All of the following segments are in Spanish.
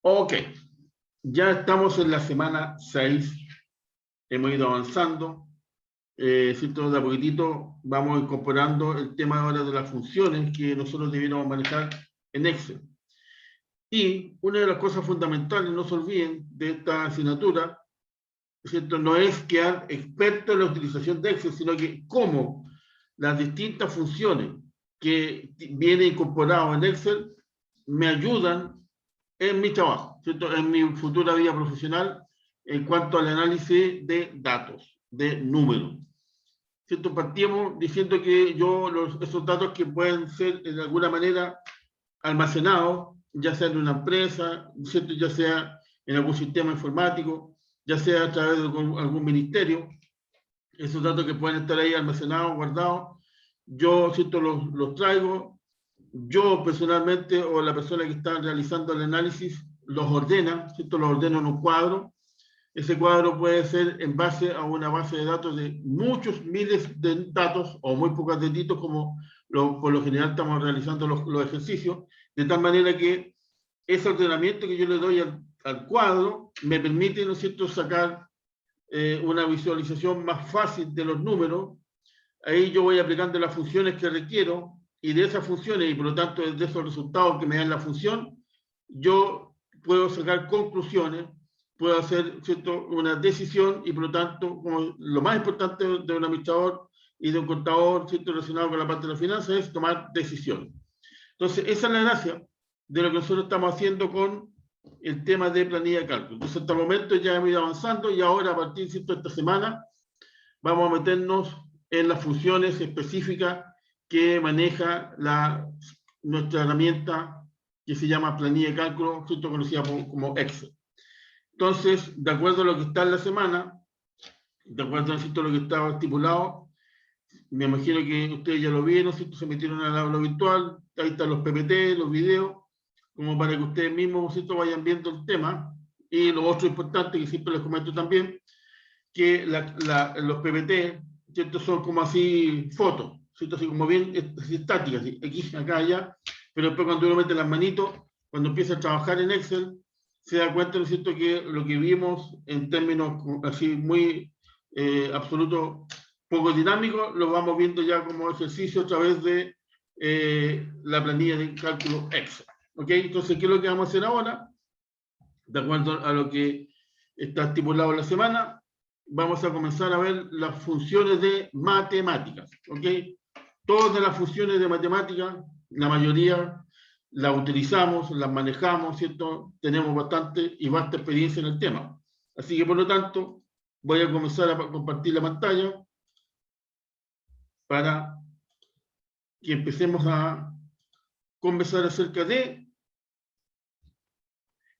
Ok, ya estamos en la semana 6, hemos ido avanzando, ¿cierto? De a poquitito vamos incorporando el tema ahora de las funciones que nosotros debiéramos manejar en Excel. Y una de las cosas fundamentales, no se olviden, de esta asignatura, ¿cierto? No es quedar experto en la utilización de Excel, sino que cómo las distintas funciones que vienen incorporadas en Excel me ayudan en mi trabajo, ¿cierto? En mi futura vida profesional en cuanto al análisis de datos, de números. ¿Cierto? Partimos diciendo que esos datos que pueden ser de alguna manera almacenados, ya sea en una empresa, ¿cierto? Ya sea en algún sistema informático, ya sea a través de algún ministerio, esos datos que pueden estar ahí almacenados, guardados, yo, ¿cierto? Los traigo, yo personalmente o la persona que está realizando el análisis los ordena, ¿cierto? Los ordeno en un cuadro. Ese cuadro puede ser en base a una base de datos de muchos miles de datos o muy pocos datitos, como por lo general estamos realizando los ejercicios, de tal manera que ese ordenamiento que yo le doy al cuadro me permite, ¿no es cierto?, sacar una visualización más fácil de los números. Ahí yo voy aplicando las funciones que requiero, y de esas funciones, y por lo tanto de esos resultados que me dan la función, yo puedo sacar conclusiones, puedo hacer, ¿cierto?, una decisión, y por lo tanto, como lo más importante de un administrador y de un contador, ¿cierto?, relacionado con la parte de la finanza, es tomar decisiones. Entonces, esa es la gracia de lo que nosotros estamos haciendo con el tema de planilla de cálculo. Entonces, hasta el momento ya hemos ido avanzando, y ahora, a partir, ¿cierto?, de esta semana, vamos a meternos en las funciones específicas que maneja nuestra herramienta que se llama planilla de cálculo, conocida como Excel. Entonces, de acuerdo a lo que está en la semana, de acuerdo a lo que estaba estipulado, me imagino que ustedes ya lo vieron, ¿cierto? Se metieron al aula virtual, ahí están los PPT, los videos, como para que ustedes mismos, ¿cierto?, vayan viendo el tema. Y lo otro importante, que siempre les comento también, que los PPT, ¿cierto?, son como así fotos, ¿cierto?, así como bien estáticas, aquí, acá, allá, pero después cuando uno mete las manitos, cuando empieza a trabajar en Excel, se da cuenta, ¿no es cierto?, que lo que vimos en términos así muy absoluto, poco dinámicos, lo vamos viendo ya como ejercicio a través de la planilla de cálculo Excel. ¿Ok? Entonces, ¿qué es lo que vamos a hacer ahora? De acuerdo a lo que está estipulado en la semana, vamos a comenzar a ver las funciones de matemáticas, ¿ok? Todas las funciones de matemáticas, la mayoría las utilizamos, las manejamos, ¿cierto? Tenemos bastante y vasta experiencia en el tema. Así que, por lo tanto, voy a comenzar a compartir la pantalla para que empecemos a conversar acerca de...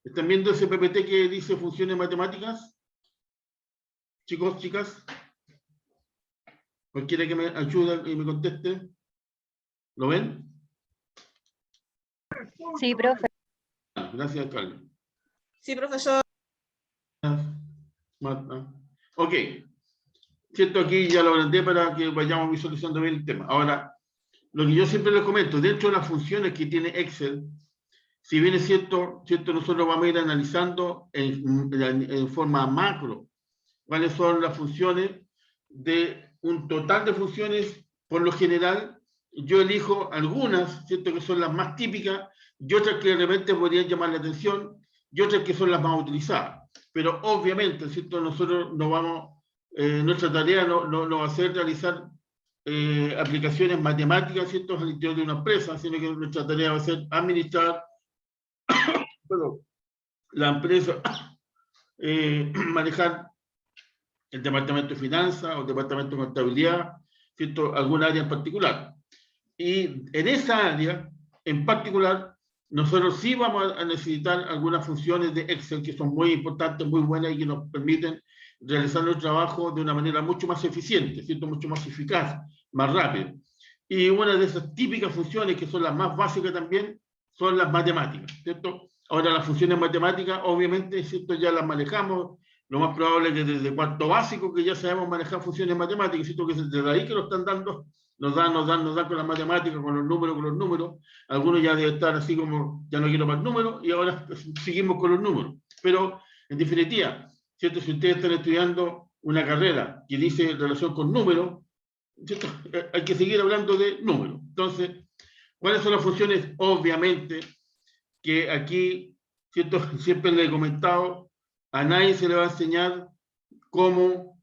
¿Están viendo ese PPT que dice funciones matemáticas? Chicos, chicas, cualquiera que me ayude y me conteste, ¿lo ven? Sí, profe. Gracias, Carlos. Sí, profesor. Ok, cierto, aquí ya lo agrandé para que vayamos visualizando bien el tema. Ahora, lo que yo siempre les comento, dentro de las funciones que tiene Excel, si bien es cierto, nosotros vamos a ir analizando en forma macro cuáles son las funciones de un total de funciones. Por lo general, yo elijo algunas, ¿cierto?, que son las más típicas, y otras que de repente podrían llamar la atención, y otras que son las más utilizadas. Pero obviamente, ¿cierto?, nosotros no vamos, nuestra tarea no va a ser realizar aplicaciones matemáticas, ¿cierto?, al interior de una empresa, sino que nuestra tarea va a ser administrar la empresa, manejar el departamento de finanzas o el departamento de contabilidad, ¿cierto?, alguna área en particular. Y en esa área en particular, nosotros sí vamos a necesitar algunas funciones de Excel que son muy importantes, muy buenas, y que nos permiten realizar nuestro trabajo de una manera mucho más eficiente, ¿cierto?, mucho más eficaz, más rápido. Y una de esas típicas funciones, que son las más básicas también, son las matemáticas, ¿cierto? Ahora, las funciones matemáticas, obviamente, ¿cierto?, ya las manejamos. Lo más probable es que desde cuarto básico que ya sabemos manejar funciones matemáticas, ¿cierto?, que es desde ahí que lo están dando nos dan con las matemáticas, con los números. Algunos ya deben estar así como, ya no quiero más números, y ahora seguimos con los números. Pero, en definitiva, ¿cierto? Si ustedes están estudiando una carrera que dice relación con números, ¿cierto? Hay que seguir hablando de números. Entonces, ¿cuáles son las funciones? Obviamente, que aquí, ¿cierto? Siempre le he comentado, a nadie se le va a enseñar cómo,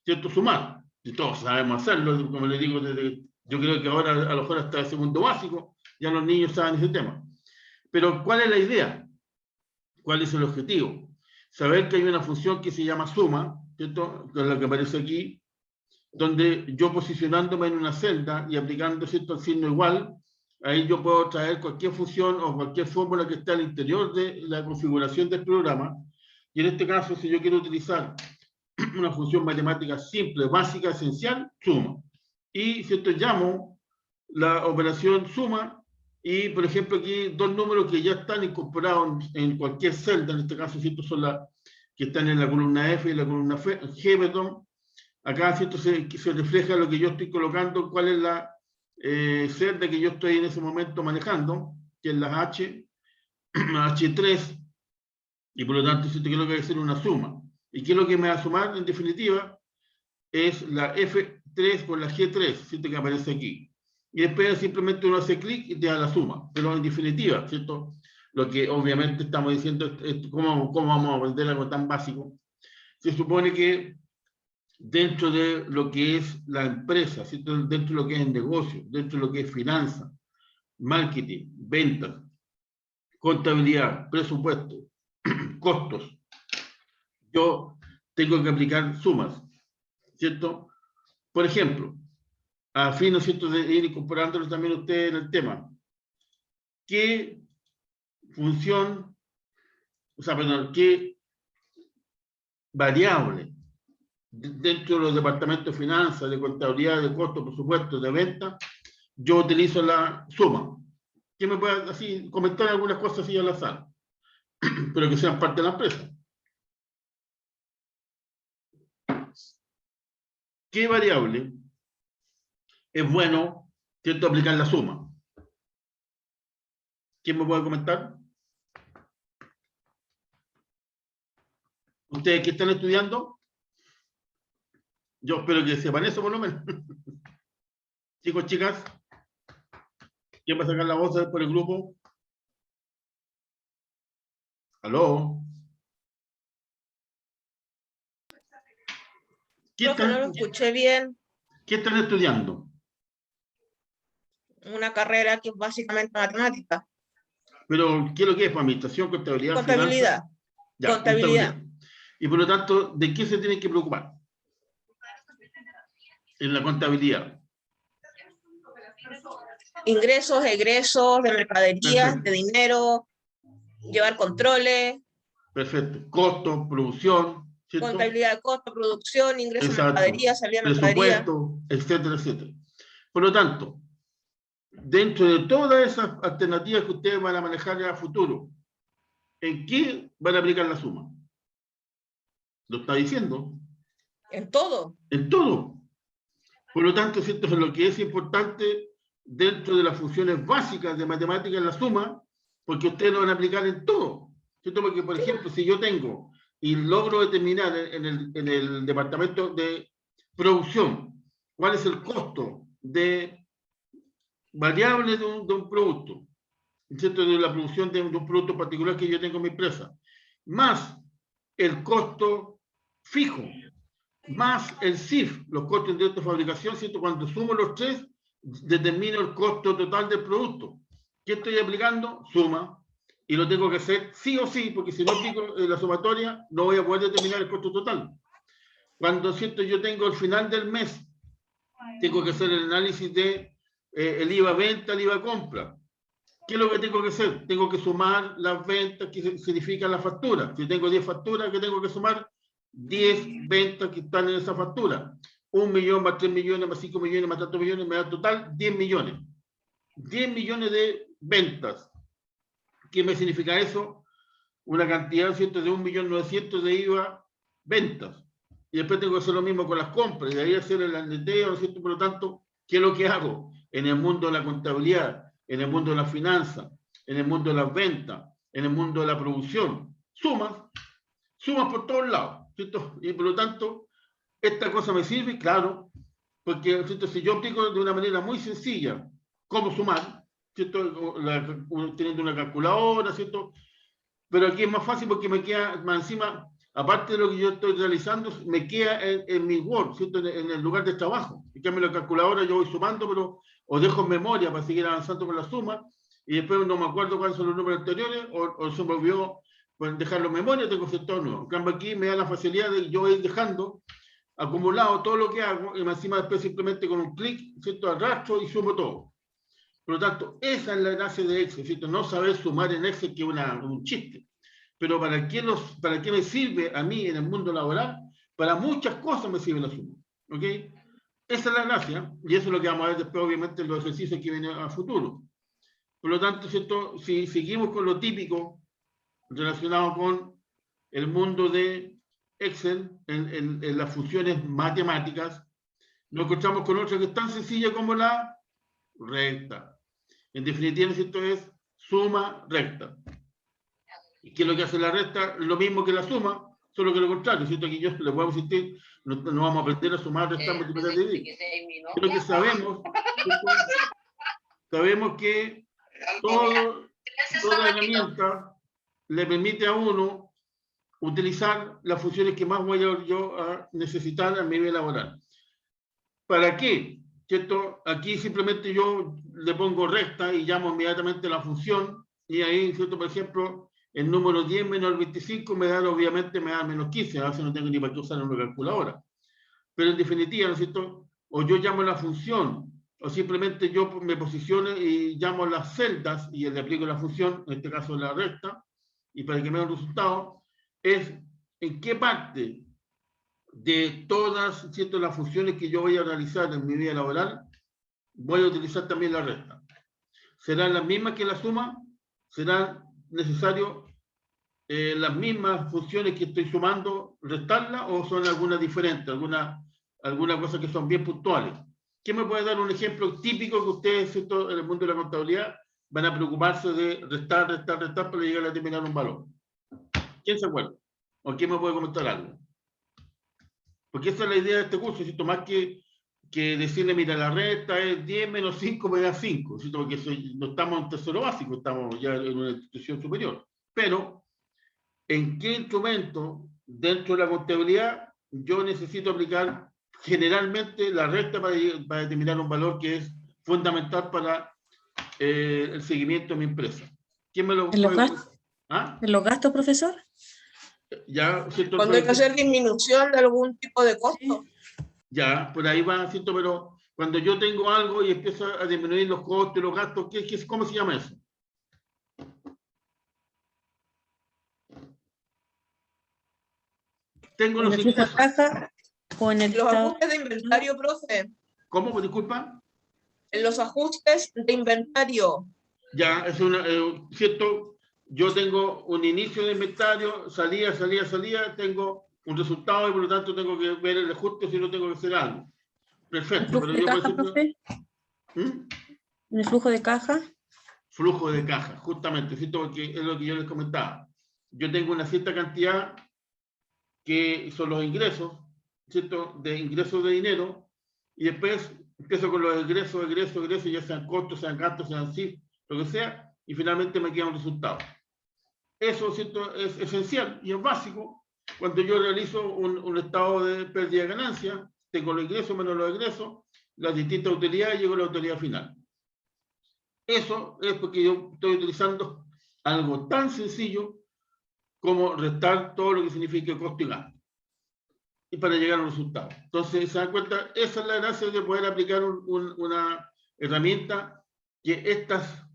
¿cierto? Sumar. Y todos sabemos hacerlo, como les digo, yo creo que ahora a lo mejor hasta el segundo básico, ya los niños saben ese tema. Pero, ¿cuál es la idea? ¿Cuál es el objetivo? Saber que hay una función que se llama suma, ¿cierto? Que es la que aparece aquí, donde yo posicionándome en una celda y aplicando, ¿cierto?, el signo igual, ahí yo puedo traer cualquier función o cualquier fórmula que esté al interior de la configuración del programa. Y en este caso, si yo quiero utilizar una función matemática simple, básica, esencial, suma. Y, ¿cierto?, llamo la operación suma y, por ejemplo, aquí dos números que ya están incorporados en cualquier celda, en este caso, ¿cierto?, son las que están en la columna F y la columna G, perdón. Acá, ¿cierto?, se refleja lo que yo estoy colocando, cuál es la celda que yo estoy en ese momento manejando, que es la H3, y por lo tanto, ¿cierto?, que es lo que hay que hacer una suma. ¿Y qué es lo que me va a sumar, en definitiva? Es la F3 con la G3, ¿cierto?, que aparece aquí. Y después simplemente uno hace clic y te da la suma. Pero en definitiva, ¿cierto?, lo que obviamente estamos diciendo es cómo vamos a aprender algo tan básico. Se supone que dentro de lo que es la empresa, ¿cierto?, dentro de lo que es el negocio, dentro de lo que es finanzas, marketing, ventas, contabilidad, presupuesto, costos, yo tengo que aplicar sumas, ¿cierto? Por ejemplo, a fin, ¿no es cierto?, de ir incorporándolo también ustedes en el tema, ¿qué función, o sea, perdón, qué variable dentro de los departamentos de finanzas, de contabilidad, de costos, presupuesto, de venta, yo utilizo la suma? ¿Quién me puede así comentar algunas cosas así al azar? Pero que sean parte de la empresa. ¿Qué variable es bueno, ¿cierto?, aplicar la suma? ¿Quién me puede comentar? ¿Ustedes que están estudiando? Yo espero que sepan eso por lo menos. Chicos, chicas, ¿quién va a sacar la voz por el grupo? ¿Aló? Profe, no lo escuché bien. ¿Qué están estudiando? Una carrera que es básicamente matemática. Pero, ¿qué es lo que es? ¿Administración, contabilidad, Contabilidad. finanzas? Ya, Contabilidad. Y por lo tanto, ¿de qué se tienen que preocupar? En la contabilidad. Ingresos, egresos, de mercadería, Perfecto. de dinero, llevar controles. Perfecto. Costo, producción, ¿cierto? Contabilidad de costo, producción, ingreso de Exacto. mercadería, salida de mercadería. Presupuesto, etcétera, etcétera. Por lo tanto, dentro de todas esas alternativas que ustedes van a manejar a futuro, ¿en qué van a aplicar la suma? Lo está diciendo. En todo. En todo. Por lo tanto, ¿cierto?, lo que es importante dentro de las funciones básicas de matemáticas es la suma, porque ustedes lo van a aplicar en todo, ¿cierto? Porque, por ejemplo, si yo tengo y logro determinar en el departamento de producción cuál es el costo de variable de un producto, ¿cierto?, de la producción de un producto particular que yo tengo en mi empresa, más el costo fijo, más el CIF, los costos indirectos de fabricación, ¿cierto? Cuando sumo los tres, determino el costo total del producto. ¿Qué estoy aplicando? Suma. Y lo tengo que hacer sí o sí, porque si no aplico la sumatoria, no voy a poder determinar el costo total. Cuando, ¿cierto?, yo tengo el final del mes, tengo que hacer el análisis de el IVA venta, el IVA compra. ¿Qué es lo que tengo que hacer? Tengo que sumar las ventas que significan las facturas. Si tengo 10 facturas, ¿qué tengo que sumar? 10 ventas que están en esa factura. 1 millón más 3 millones más 5 millones más tantos millones me da total 10 millones. 10 millones de ventas. ¿Qué me significa eso? Una cantidad, ¿cierto?, de 1.900.000 de IVA ventas. Y después tengo que hacer lo mismo con las compras, y de ahí hacer el aleteo, ¿cierto? Por lo tanto, ¿Qué es lo que hago? En el mundo de la contabilidad, en el mundo de la finanza, en el mundo de las ventas, en el mundo de la producción. Sumas por todos lados, ¿cierto? Y por lo tanto, esta cosa me sirve, claro, porque ¿cierto? Si yo aplico de una manera muy sencilla cómo sumar, ¿cierto? Teniendo una calculadora, ¿cierto? Pero aquí es más fácil porque me queda más encima, aparte de lo que yo estoy realizando, me queda en mi Word, ¿cierto? En el lugar de trabajo. En cambio, la calculadora yo voy sumando, pero o dejo en memoria para seguir avanzando con la suma, y después no me acuerdo cuáles son los números anteriores, o se me olvidó pues, dejarlo en memoria, tengo que hacer todo nuevo. En cambio, aquí me da la facilidad de yo ir dejando acumulado todo lo que hago, y más encima después simplemente con un clic, ¿cierto? Arrastro y sumo todo. Por lo tanto, esa es la gracia de Excel, ¿cierto? No saber sumar en Excel, que es un chiste. Pero ¿para qué me sirve a mí en el mundo laboral? Para muchas cosas me sirve la suma. ¿Ok? Esa es la gracia, y eso es lo que vamos a ver después, obviamente, en los ejercicios que vienen a futuro. Por lo tanto, ¿cierto? Si seguimos con lo típico relacionado con el mundo de Excel, en las funciones matemáticas, nos encontramos con otra que es tan sencilla como la recta. En definitiva, ¿cierto? Es suma recta. ¿Y qué es lo que hace la recta? Lo mismo que la suma, solo que lo contrario, ¿cierto? Aquí yo le podemos insistir, no vamos a aprender a sumar, restar, multiplicar, dividir. Creo que sabemos que toda herramienta le permite a uno utilizar las funciones que más voy yo a necesitar a nivel laboral. ¿Para qué? ¿Cierto? Aquí simplemente yo le pongo recta y llamo inmediatamente la función, y ahí, ¿cierto? Por ejemplo, el número 10 menos el 25 obviamente me da menos 15, a veces no tengo ni para qué usar una calculadora. Pero en definitiva, ¿no es cierto? O yo llamo la función, o simplemente yo me posiciono y llamo las celdas y le aplico la función, en este caso la recta, y para que me dé un resultado, es en qué parte de todas, ¿cierto?, las funciones que yo voy a realizar en mi vida laboral, voy a utilizar también la recta. ¿Serán las mismas que la suma? ¿Serán necesarios las mismas funciones que estoy sumando, restarlas, o son algunas diferentes, alguna cosa que son bien puntuales? ¿Quién me puede dar un ejemplo típico que ustedes, ¿cierto?, en el mundo de la contabilidad van a preocuparse de restar para llegar a determinar un valor? ¿Quién se acuerda? ¿O quién me puede comentar algo? Porque esa es la idea de este curso, ¿cierto? Más que decirle, mira, la recta es 10 menos 5 me da 5, ¿cierto? Porque no estamos en tercero básico, estamos ya en una institución superior. Pero, ¿en qué instrumento dentro de la contabilidad yo necesito aplicar generalmente la recta para determinar un valor que es fundamental para el seguimiento de mi empresa? ¿Quién me lo puede decir? ¿Ah? ¿En los gastos, profesor? Ya, ¿cierto? Cuando hay que hacer disminución de algún tipo de costo. Ya, por ahí va, ¿cierto? Pero cuando yo tengo algo y empiezo a disminuir los costos y los gastos, ¿cómo se llama eso? Tengo los ingresos. Caja o en los ajustes de inventario, profe. ¿Cómo? Disculpa. En los ajustes de inventario. Ya, es ¿cierto? Yo tengo un inicio de inventario, salía, tengo un resultado y por lo tanto tengo que ver el ajuste si no tengo que hacer algo. Perfecto. ¿Flujo de caja, profe? ¿En el flujo de caja? Flujo de caja, justamente, ¿cierto? Porque es lo que yo les comentaba. Yo tengo una cierta cantidad que son los ingresos, ¿cierto? De ingresos de dinero, y después empiezo con los egresos, ya sean costos, sean gastos, sean CIF, lo que sea, y finalmente me queda un resultado. Eso, ¿cierto?, es esencial y es básico cuando yo realizo un estado de pérdida de ganancia. Tengo los ingresos menos los egresos, las distintas utilidades, y llego a la utilidad final. Eso es porque yo estoy utilizando algo tan sencillo como restar todo lo que significa costo y gasto, y para llegar a un resultado. Entonces, se dan cuenta, esa es la gracia de poder aplicar una herramienta que estas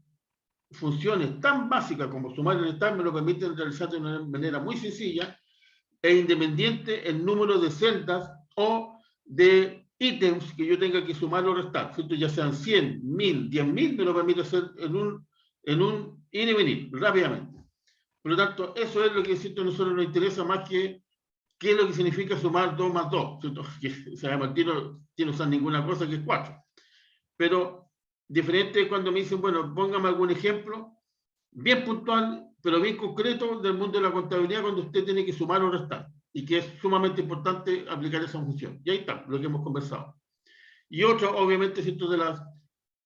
funciones tan básicas como sumar y restar me lo permiten realizar de una manera muy sencilla e independiente el número de celdas o de ítems que yo tenga que sumar o restar, ¿cierto? Ya sean 100, 1000, 10.000, me lo permite hacer en un ir y venir, rápidamente. Por lo tanto, eso es lo que, ¿cierto?, a nosotros nos interesa más que qué es lo que significa sumar 2 más 2, ¿cierto? Que sabemos, no usar ninguna cosa que es 4. pero diferente cuando me dicen, bueno, póngame algún ejemplo, bien puntual, pero bien concreto del mundo de la contabilidad cuando usted tiene que sumar o restar, y que es sumamente importante aplicar esa función. Y ahí está, lo que hemos conversado. Y otro, obviamente, ¿cierto?, de las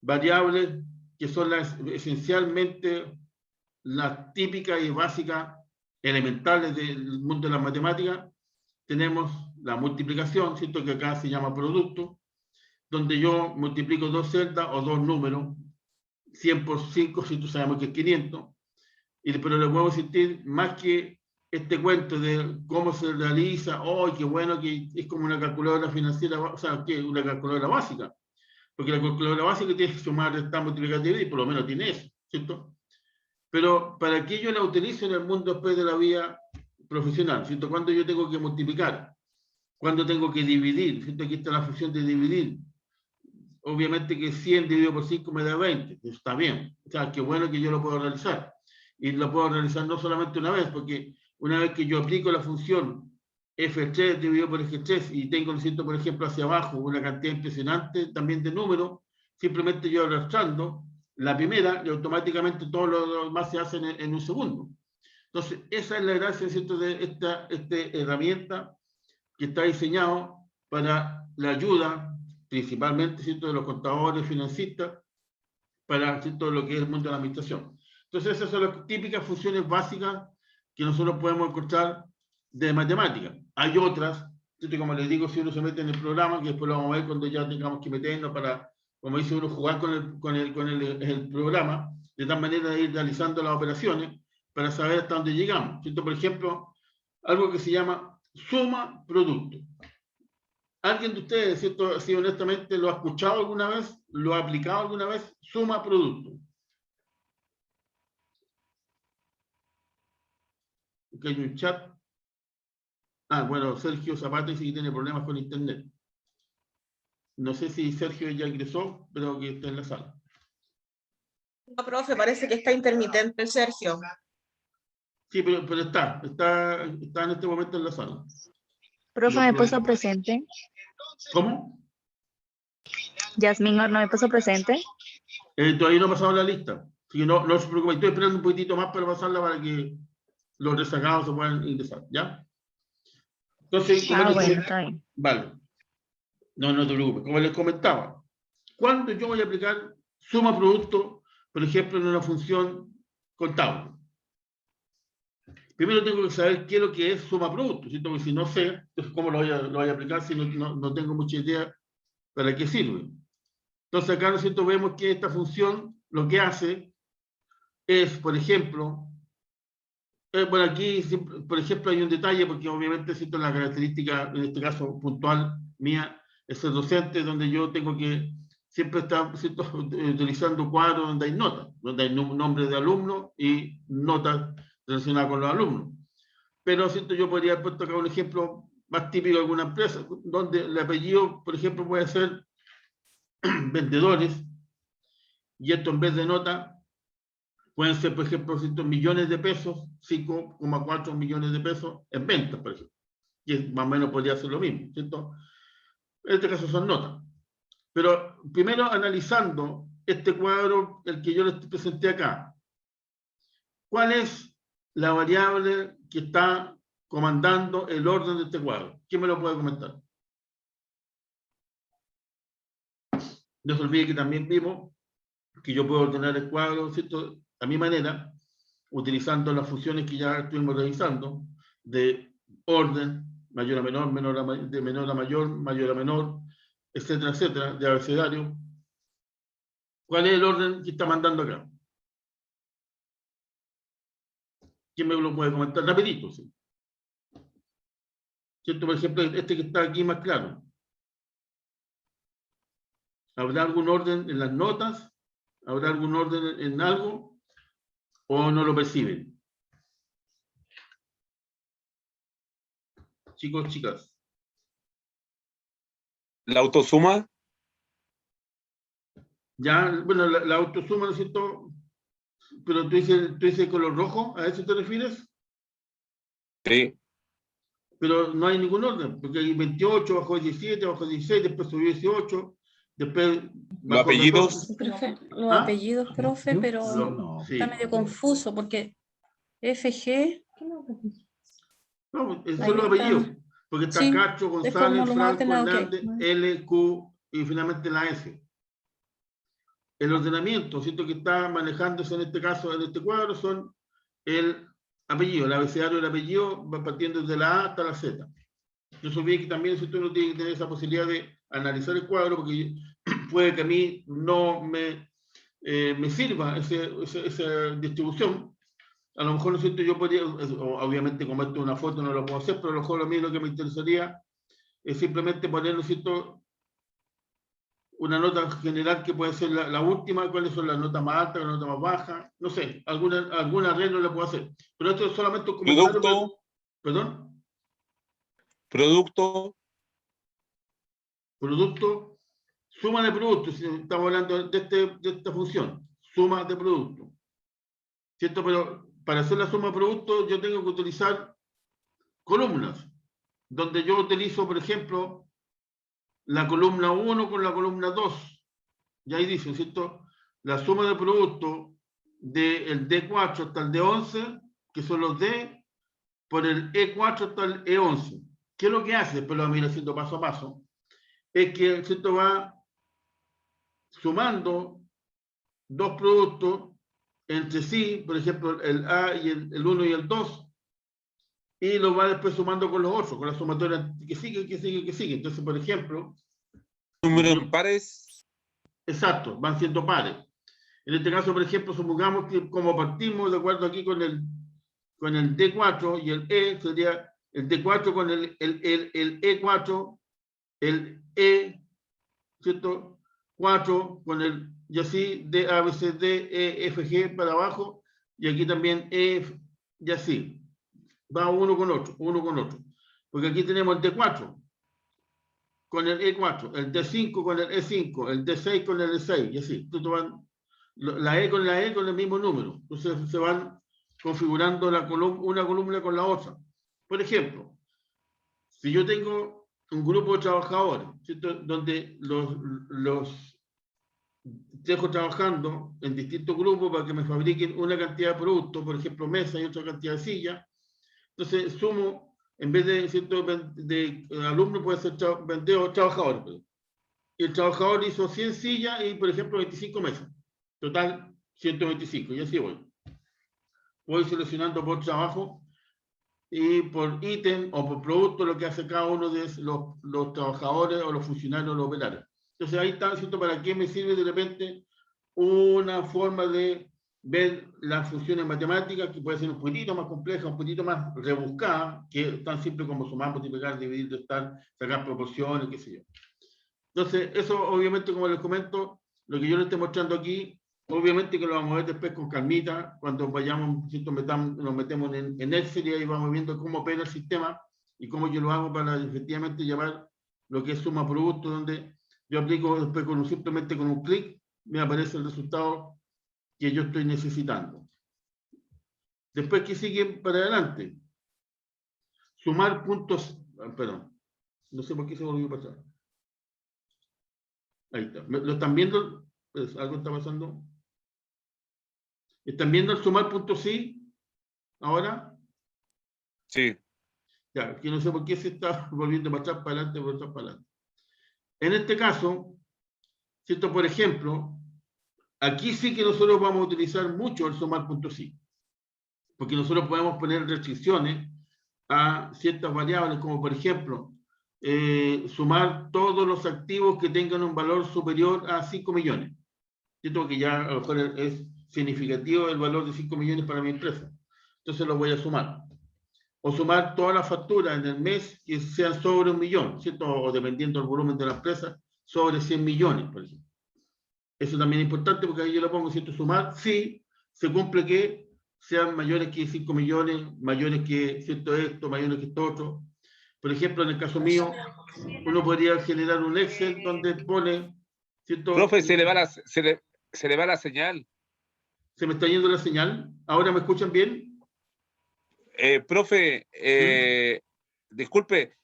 variables que son esencialmente las típicas y básicas elementales del mundo de las matemáticas. Tenemos la multiplicación, ¿cierto?, que acá se llama producto, donde yo multiplico dos celdas o dos números, 100 por 5, si tú sabemos que es 500, pero le podemos insistir más que este cuento de cómo se realiza, ¡oh, qué bueno que es como una calculadora financiera, o sea, que una calculadora básica! Porque la calculadora básica tiene que sumar, restar, multiplicar, dividir, y por lo menos tiene eso, ¿cierto? Pero ¿para qué yo la utilizo en el mundo después de la vida profesional? ¿Cierto? Cuando yo tengo que multiplicar, cuando tengo que dividir, ¿cierto? Aquí está la función de dividir. Obviamente que 100 dividido por 5 me da 20, eso está bien. O sea, qué bueno que yo lo puedo realizar. Y lo puedo realizar no solamente una vez, porque una vez que yo aplico la función F3 dividido por F3 y tengo, ¿cierto?, por ejemplo, hacia abajo una cantidad impresionante también de números, simplemente yo arrastrando la primera y automáticamente todo lo demás se hace en un segundo. Entonces, esa es la gracia, ¿cierto?, de esta herramienta que está diseñado para la ayuda, principalmente, ¿cierto?, de los contadores, financistas, para, ¿cierto?, lo que es el mundo de la administración. Entonces, esas son las típicas funciones básicas que nosotros podemos encontrar de matemáticas. Hay otras, ¿cierto?, como les digo, si uno se mete en el programa, que después lo vamos a ver cuando ya tengamos que meternos para, como dice uno, jugar con el programa, de tal manera de ir realizando las operaciones para saber hasta dónde llegamos, ¿cierto? Por ejemplo, algo que se llama suma producto. ¿Alguien de ustedes, ¿cierto?, así honestamente, lo ha escuchado alguna vez? ¿Lo ha aplicado alguna vez? Suma producto. Aquí hay un chat. Ah, bueno, Sergio Zapata dice que tiene problemas con internet. No sé si Sergio ya ingresó, pero que está en la sala. No, profe, parece que está intermitente el Sergio. Sí, pero está en este momento en la sala. Profe, ¿me puso presente? ¿Cómo? Yasmín no me puso presente. Todavía no ha pasado la lista. Así que no se preocupe, estoy esperando un poquitito más para pasarla para que los rezagados se puedan ingresar, ¿ya? Entonces, Bueno, está bien. vale. No te preocupes. Como les comentaba, ¿cuándo yo voy a aplicar suma producto, por ejemplo, en una función contable? Primero tengo que saber qué es lo que es suma producto, ¿cierto? Porque si no sé, entonces ¿cómo lo voy a aplicar si no tengo mucha idea para qué sirve? Entonces acá, ¿no es cierto?, vemos que esta función lo que hace es, por ejemplo, bueno, aquí, por ejemplo, hay un detalle, porque obviamente, ¿cierto?, la característica, en este caso puntual mía, es ser docente, donde yo tengo que siempre estar, ¿cierto?, utilizando cuadros donde hay notas, donde hay nombres de alumnos y notas relacionadas con los alumnos. Pero, ¿cierto?, yo podría haber puesto acá un ejemplo más típico de alguna empresa, donde el apellido, por ejemplo, puede ser vendedores, y esto en vez de nota pueden ser, por ejemplo, millones de pesos, 5,4 millones de pesos en ventas, por ejemplo. Y más o menos podría ser lo mismo, ¿cierto? En este caso son notas. Pero primero analizando este cuadro, el que yo les presenté acá, ¿cuál es la variable que está comandando el orden de este cuadro? ¿Quién me lo puede comentar? No se olvide que también vimos que yo puedo ordenar el cuadro, ¿cierto?, a mi manera, utilizando las funciones que ya estuvimos revisando, de orden, mayor a menor, de menor a mayor, etcétera, etcétera, de abecedario. ¿Cuál es el orden que está mandando acá? ¿Quién me lo puede comentar? Rapidito, ¿sí? ¿Cierto? Por ejemplo, este que está aquí más claro. ¿Habrá algún orden en las notas? ¿Habrá algún orden en algo? ¿O no lo perciben? Chicos, chicas. ¿La autosuma? Ya, bueno, la autosuma, ¿no es cierto? Pero tú dices color rojo, ¿a eso te refieres? Sí. Pero no hay ningún orden, porque hay 28, bajó 17, bajó 16, después subió 18, Después, ¿Los apellidos? Profe, los ¿Ah? apellidos, profe, pero No, sí. está medio confuso porque FG, No, esos Ahí son los está. apellidos. Porque está Sí, Cacho, es González, como lo más Franco, ordenado que hay. Hernández, L, Q y finalmente la S. El ordenamiento, siento que está manejándose en este caso, en este cuadro, son el apellido, el abecedario del apellido, va partiendo desde la A hasta la Z. No se olvide que también si uno tiene que tener esa posibilidad de analizar el cuadro, porque puede que a mí no me sirva esa distribución. A lo mejor, ¿no es cierto? Yo podría, obviamente como esto es una foto no lo puedo hacer, pero a lo mejor a mí lo que me interesaría es simplemente poner, ¿no es cierto?, una nota general que puede ser la última, cuáles son las notas más altas, las notas más bajas, no sé, algún arreglo le puedo hacer. Pero esto es solamente un comentario. Producto. ¿Perdón? Producto. Producto, suma de productos, si estamos hablando de esta función, suma de producto. ¿Cierto? Pero para hacer la suma de productos yo tengo que utilizar columnas, donde yo utilizo, por ejemplo, la columna 1 con la columna 2. Y ahí dice, ¿cierto? La suma de productos del D4 hasta el D11, que son los D, por el E4 hasta el E11. ¿Qué es lo que hace? Después lo vamos a ir haciendo paso a paso. Es que, ¿cierto?, va sumando dos productos entre sí, por ejemplo, el A y el 1 y el 2, y lo va después sumando con los otros, con la sumatoria que sigue, que sigue, que sigue. Entonces, por ejemplo, Número en pares. exacto, van siendo pares. En este caso, por ejemplo, supongamos que como partimos de acuerdo aquí con el D4 y el E, sería el D4 con el E4, el E, ¿cierto? 4 con el, y así, D, A, B, C, D, E, F, G para abajo, y aquí también E, y así. Va uno con otro, uno con otro. Porque aquí tenemos el D4 con el E4, el D5 con el E5, el D6 con el E6, y así. Entonces van la E con el mismo número. Entonces se van configurando una columna con la otra. Por ejemplo, si yo tengo un grupo de trabajadores, ¿cierto?, donde los dejo trabajando en distintos grupos para que me fabriquen una cantidad de productos, por ejemplo, mesas y otra cantidad de sillas, entonces sumo, en vez de, ¿cierto?, de alumno puede ser vendedor, trabajador. Perdón. Y el trabajador hizo 100 sillas y, por ejemplo, 25 mesas. Total, 125. Y así voy. Voy seleccionando por trabajo y por ítem o por producto lo que hace cada uno de los trabajadores o los funcionarios o los operarios. Entonces ahí está, ¿cierto?, para qué me sirve de repente una forma de ver las funciones matemáticas que puede ser un poquitito más compleja, un poquitito más rebuscada, que es tan simple como sumar, multiplicar, dividir, restar, sacar proporciones, qué sé yo. Entonces, eso obviamente, como les comento, lo que yo les estoy mostrando aquí, obviamente que lo vamos a ver después con calmita, cuando vayamos, nos metemos en Excel y ahí vamos viendo cómo opera el sistema y cómo yo lo hago para efectivamente llevar lo que es suma producto, donde yo aplico después simplemente con un clic, me aparece el resultado que yo estoy necesitando. Después, ¿qué sigue para adelante? Sumar puntos, perdón, no sé por qué se volvió a pasar. Ahí está. ¿Lo están viendo? Pues, ¿algo está pasando? ¿Están viendo el sumar punto sí? ¿Ahora? Sí. Ya, que no sé por qué se está volviendo para atrás, para adelante, para atrás, para adelante. En este caso, ¿cierto? Por ejemplo, aquí sí que nosotros vamos a utilizar mucho el sumar punto sí. Porque nosotros podemos poner restricciones a ciertas variables, como por ejemplo, sumar todos los activos que tengan un valor superior a 5 millones. ¿Cierto? Que ya a lo mejor es significativo el valor de 5 millones para mi empresa. Entonces lo voy a sumar. O sumar todas las facturas en el mes que sean sobre 1 millón, ¿cierto? O dependiendo del volumen de la empresa, sobre 100 millones, por ejemplo. Eso también es importante porque ahí yo le pongo, ¿cierto? Sumar, sí, se cumple que sean mayores que 5 millones, mayores que, ¿cierto?, esto, mayores que esto otro. Por ejemplo, en el caso mío, uno podría generar un Excel donde pone, ¿cierto? Profe, se le va la señal. ¿Se me está yendo la señal? ¿Ahora me escuchan bien? Profe, disculpe,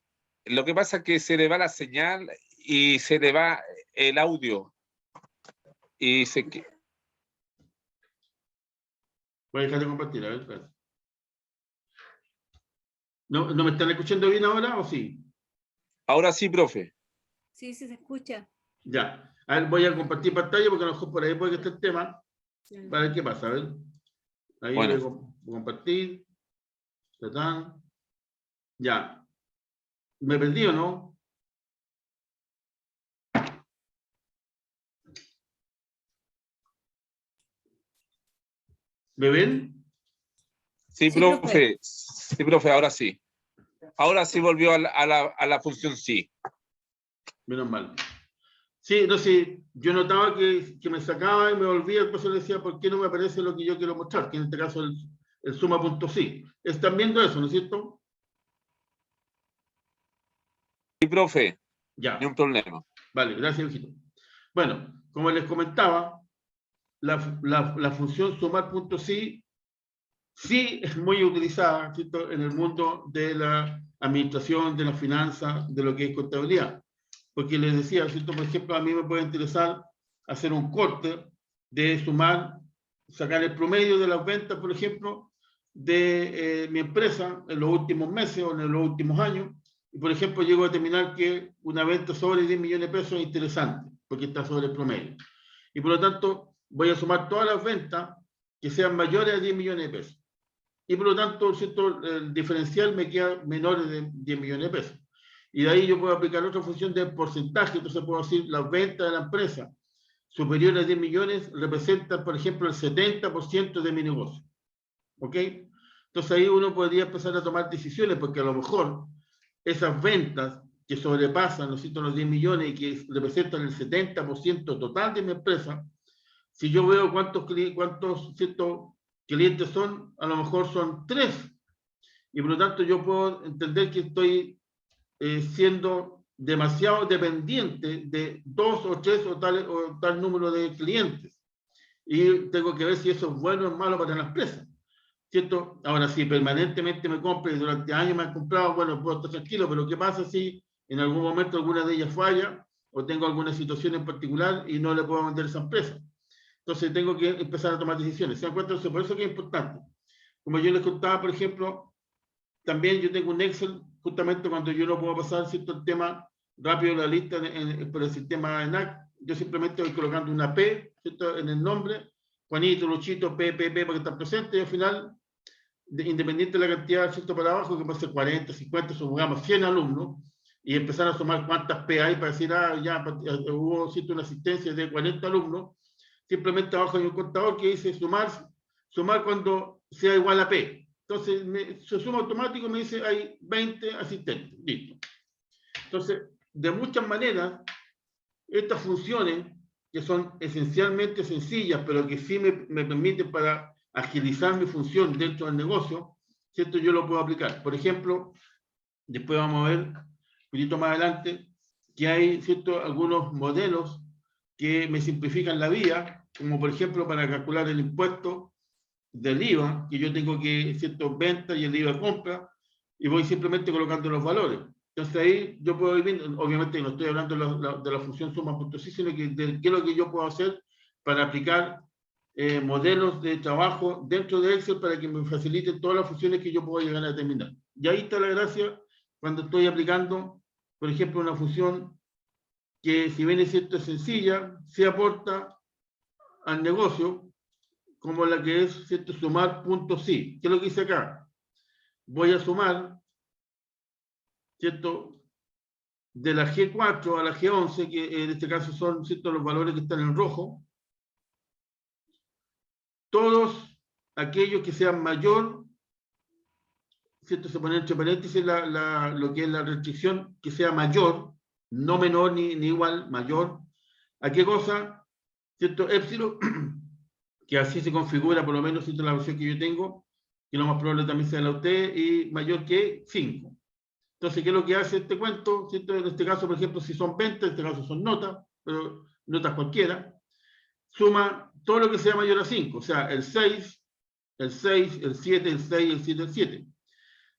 lo que pasa es que se le va la señal y se le va el audio. Y Voy a dejar de compartir, a ver, espérate. ¿No me están escuchando bien ahora o sí? ahora sí, profe. Sí, sí se escucha. Ya. A ver, voy a compartir pantalla porque a lo mejor por ahí puede que esté el tema. Para ver qué pasa, a ver. Ahí Bueno. voy a compartir. Tatán. Ya. ¿Me perdí o no? ¿Me ven? Sí, Sí, profe. profe. Sí, profe, ahora sí. Ahora sí volvió a la función sí. Menos mal. Sí, no sé, yo notaba que me sacaba y me volvía, el profesor decía, ¿por qué no me aparece lo que yo quiero mostrar? Que en este caso el suma.sí. Están viendo eso, ¿no es cierto? Sí, profe, Ya. ni un problema. Vale, gracias, hijito. Bueno, como les comentaba, la función sumar.sí sí es muy utilizada, ¿cierto?, en el mundo de la administración, de la finanza, de lo que es contabilidad. Porque les decía, ¿cierto?, por ejemplo, a mí me puede interesar hacer un corte de sumar, sacar el promedio de las ventas, por ejemplo, de mi empresa en los últimos meses o en los últimos años. Y, por ejemplo, llego a determinar que una venta sobre 10 millones de pesos es interesante, porque está sobre el promedio. Y por lo tanto, voy a sumar todas las ventas que sean mayores a 10 millones de pesos. Y por lo tanto, ¿cierto?, el diferencial me queda menor de 10 millones de pesos. Y de ahí yo puedo aplicar otra función de porcentaje. Entonces puedo decir, las ventas de la empresa superiores a 10 millones representan, por ejemplo, el 70% de mi negocio. ¿Ok? Entonces ahí uno podría empezar a tomar decisiones, porque a lo mejor esas ventas que sobrepasan, ¿no es cierto?, los 10 millones y que representan el 70% total de mi empresa, si yo veo cuántos ¿cierto?, clientes son, a lo mejor son 3. Y por lo tanto yo puedo entender que estoy siendo demasiado dependiente de 2 o 3 o tal número de clientes. Y tengo que ver si eso es bueno o es malo para la empresa. ¿Cierto? Ahora, si permanentemente me compra y durante años me han comprado, bueno, puedo estar tranquilo, pero ¿qué pasa si en algún momento alguna de ellas falla o tengo alguna situación en particular y no le puedo vender a esa empresa? Entonces tengo que empezar a tomar decisiones. ¿Se dan cuenta? Por eso que es importante. Como yo les contaba, por ejemplo, también yo tengo un Excel, justamente cuando yo no puedo pasar, ¿cierto?, el tema rápido de la lista por el sistema ENAC, yo simplemente voy colocando una P, ¿cierto?, en el nombre, Juanito, Luchito, P, porque está presente, y al final, independiente de la cantidad, ¿cierto?, para abajo, que puede ser 40, 50, supongamos 100 alumnos, y empezar a sumar cuántas P hay para decir, ya hubo, ¿cierto?, una asistencia de 40 alumnos, simplemente abajo hay un contador que dice sumar cuando sea igual a P. Entonces, se suma automático, me dice, hay 20 asistentes. Listo. Entonces, de muchas maneras, estas funciones, que son esencialmente sencillas, pero que sí me permiten para agilizar mi función dentro del negocio, ¿cierto?, yo lo puedo aplicar. Por ejemplo, después vamos a ver, un poquito más adelante, que hay, ¿cierto?, algunos modelos que me simplifican la vida, como por ejemplo para calcular el impuesto del IVA, que yo tengo que, ¿cierto?, venta y el IVA compra, y voy simplemente colocando los valores. Entonces ahí yo puedo ir viendo, obviamente no estoy hablando de la función suma.sí, sino que de qué es lo que yo puedo hacer para aplicar modelos de trabajo dentro de Excel para que me faciliten todas las funciones que yo puedo llegar a determinar. Y ahí está la gracia cuando estoy aplicando, por ejemplo, una función que, si bien es cierto, es sencilla, se aporta al negocio, como la que es, ¿cierto?, sumar.sí. ¿Qué es lo que hice acá? Voy a sumar, ¿cierto?, de la G4 a la G11, que en este caso son, ¿cierto?, los valores que están en rojo, todos aquellos que sean mayor, ¿cierto?, se pone entre paréntesis lo que es la restricción, que sea mayor, no menor ni igual, mayor. ¿A qué cosa? ¿Cierto? Épsilon, que así se configura, por lo menos, ¿cierto?, la versión que yo tengo, que lo más probable también sea la usted, y mayor que 5. Entonces, ¿qué es lo que hace este cuento? ¿Cierto? En este caso, por ejemplo, si son ventas, en este caso son notas, pero notas cualquiera, suma todo lo que sea mayor a 5, o sea, el 6, el 6, el 7, el 6, el 7, el 7.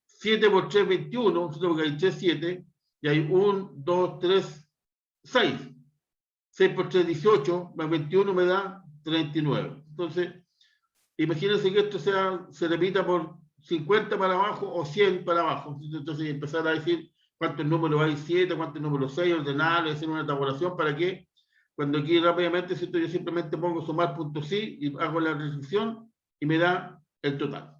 7 por 3, 21, porque hay 3, 7, y hay 1, 2, 3, 6. 6 por 3, 18, más 21 me da 39. Entonces, imagínense que esto se repita por 50 para abajo o 100 para abajo. Entonces, empezar a decir cuántos números hay 7, cuántos números 6, ordenarlo, hacer una tabulación para que cuando aquí rápidamente, ¿cierto? Yo simplemente pongo sumar punto sí y hago la restricción y me da el total.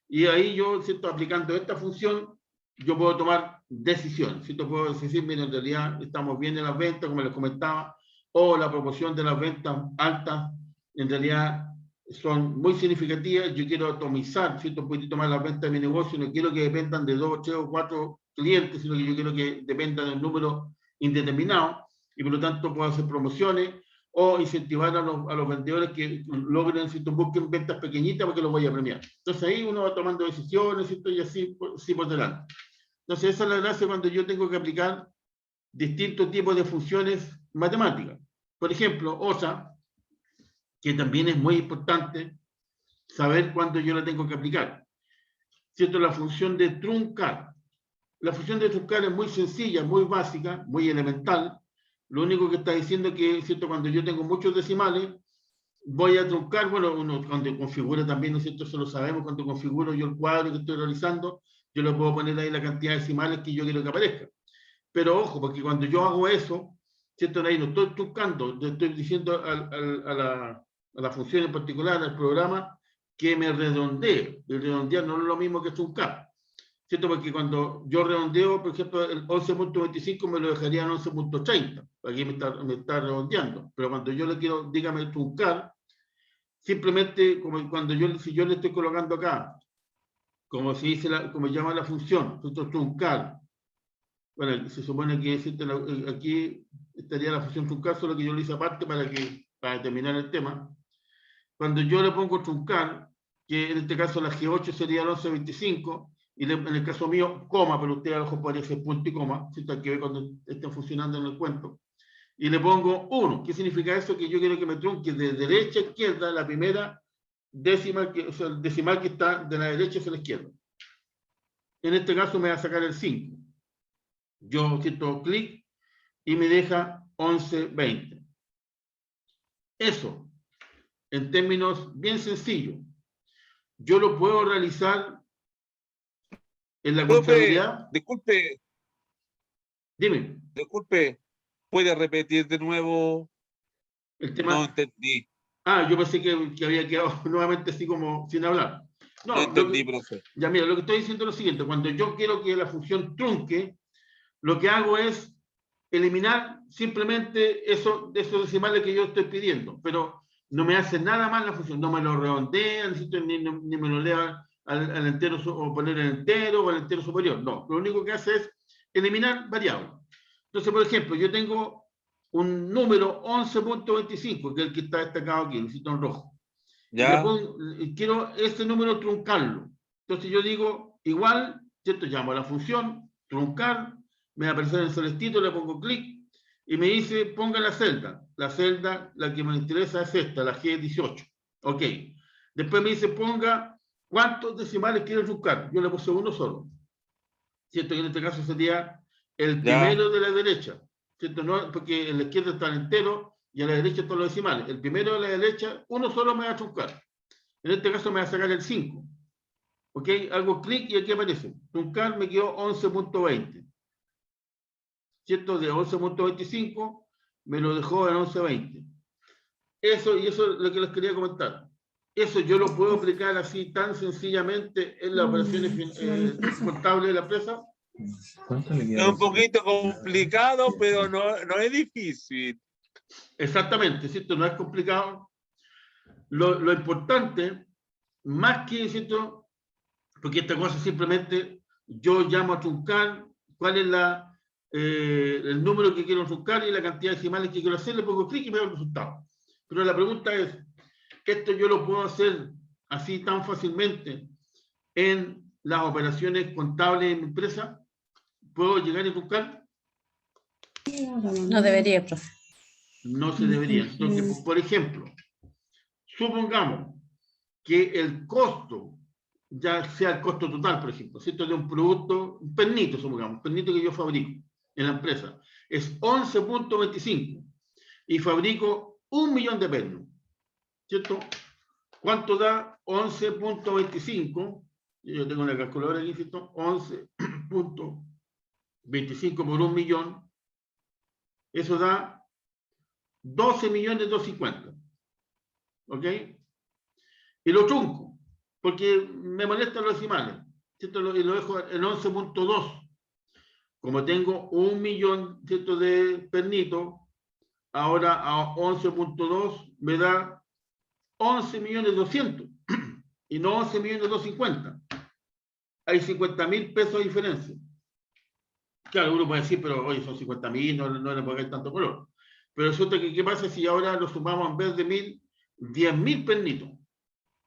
Y ahí yo, ¿cierto? Aplicando esta función, yo puedo tomar decisiones, ¿cierto? Puedo decir, mira, en realidad estamos bien en las ventas, como les comentaba, o la proporción de las ventas altas, en realidad son muy significativas. Yo quiero atomizar, ¿cierto? Un poquito más las ventas de mi negocio, no quiero que dependan de 2, 3 o 4 clientes, sino que yo quiero que dependan de un número indeterminado, y por lo tanto puedo hacer promociones o incentivar a los vendedores que logren, ¿cierto? Busquen ventas pequeñitas porque los voy a premiar. Entonces ahí uno va tomando decisiones, ¿cierto? Y así por delante. Entonces esa es la gracia cuando yo tengo que aplicar distintos tipos de funciones matemáticas. Por ejemplo, OSA, que también es muy importante saber cuándo yo la tengo que aplicar. ¿Cierto? La función de truncar. La función de truncar es muy sencilla, muy básica, muy elemental. Lo único que está diciendo es que, ¿cierto? Cuando yo tengo muchos decimales, voy a truncar, bueno, uno cuando configura también, ¿no es cierto? Eso lo sabemos, cuando configuro yo el cuadro que estoy realizando, yo le puedo poner ahí la cantidad de decimales que yo quiero que aparezca. Pero ojo, porque cuando yo hago eso, ¿cierto? Ahí no estoy truncando, le estoy diciendo a la función en particular, al programa, que me redondee. El redondear no es lo mismo que truncar. ¿Cierto? Porque cuando yo redondeo, por ejemplo, el 11.25 me lo dejaría en 11.30. Aquí me está redondeando. Pero cuando yo le quiero, dígame, truncar, simplemente, como cuando si yo le estoy colocando acá, como se dice, como llama la función, truncar. Bueno, se supone que aquí estaría la función truncar, solo que yo lo hice aparte para terminar el tema. Cuando yo le pongo truncar, que en este caso la G8 sería el 11.25, y en el caso mío, coma, pero usted a lo mejor podría ser punto y coma, ¿cierto? Hay que ver cuando estén funcionando en el cuento. Y le pongo 1. ¿Qué significa eso? Que yo quiero que me trunque de derecha a izquierda la primera décima, o sea, el decimal que está de la derecha hacia la izquierda. En este caso me va a sacar el 5. Yo siento clic y me deja 11.20. Eso, en términos bien sencillos, yo lo puedo realizar en la contabilidad. Disculpe, ¿puede repetir de nuevo? El tema. No entendí. Yo pensé que había quedado nuevamente así como sin hablar. No entendí, profe. Ya, mira, lo que estoy diciendo es lo siguiente. Cuando yo quiero que la función trunque, lo que hago es eliminar simplemente esos decimales que yo estoy pidiendo, pero no me hace nada más la función, no me lo redondea, ni me lo lea al entero, o poner el entero o al entero superior. No, lo único que hace es eliminar variables. Entonces, por ejemplo, yo tengo un número 11.25, que es el que está destacado aquí, necesito en rojo. ¿Ya? Y quiero este número truncarlo. Entonces yo digo, igual, ¿cierto? Llamo a la función, truncar, me va a aparecer el celestito, le pongo clic, y me dice, ponga la celda. La celda, la que me interesa es esta, la G18. Ok. Después me dice, ponga cuántos decimales quiero truncar. Yo le puse uno solo. ¿Cierto? Que en este caso sería el primero de la derecha. ¿Cierto? No, porque en la izquierda está el entero y a la derecha están los decimales. El primero de la derecha, uno solo me va a truncar. En este caso me va a sacar el 5. ¿Ok? Hago clic y aquí aparece. Truncar me quedó 11.20. ¿Cierto? De 11.25 me lo dejó en 11.20. Eso es lo que les quería comentar. Eso yo lo puedo aplicar así tan sencillamente en las operaciones contables de la empresa. Es un poquito complicado, pero no es difícil. Exactamente, ¿cierto? No es complicado. Lo importante, más que, ¿cierto? Porque esta cosa simplemente yo llamo a truncar, cuál es el número que quiero truncar y la cantidad de decimales que quiero hacer, le pongo clic y me da el resultado. Pero la pregunta es, ¿esto yo lo puedo hacer así tan fácilmente en las operaciones contables en mi empresa? ¿Puedo llegar a truncar? No debería, profe. No se debería. Entonces, por ejemplo, supongamos que el costo, ya sea el costo total, por ejemplo, ¿cierto? De un producto, un pernito, supongamos, un pernito que yo fabrico en la empresa, es 11.25. y fabrico 1 millón de pernos, ¿cierto? ¿Cuánto da 11.25? Yo tengo una calculadora aquí, ¿cierto? 11.25 por 1 millón. Eso da 12.250.000. ¿Ok? Y lo trunco, porque me molestan los decimales, ¿cierto? Y lo dejo en 11.2. Como tengo 1 millón, ¿cierto?, de pernitos, ahora a 11.2 me da 11.200.000 y no 11.250.000. Hay 50.000 pesos de diferencia. Claro, uno puede decir, pero oye, son 50.000, no le puedo dar tanto color. Pero resulta que, ¿qué pasa si ahora lo sumamos en vez de 1.000, 10.000 pernitos?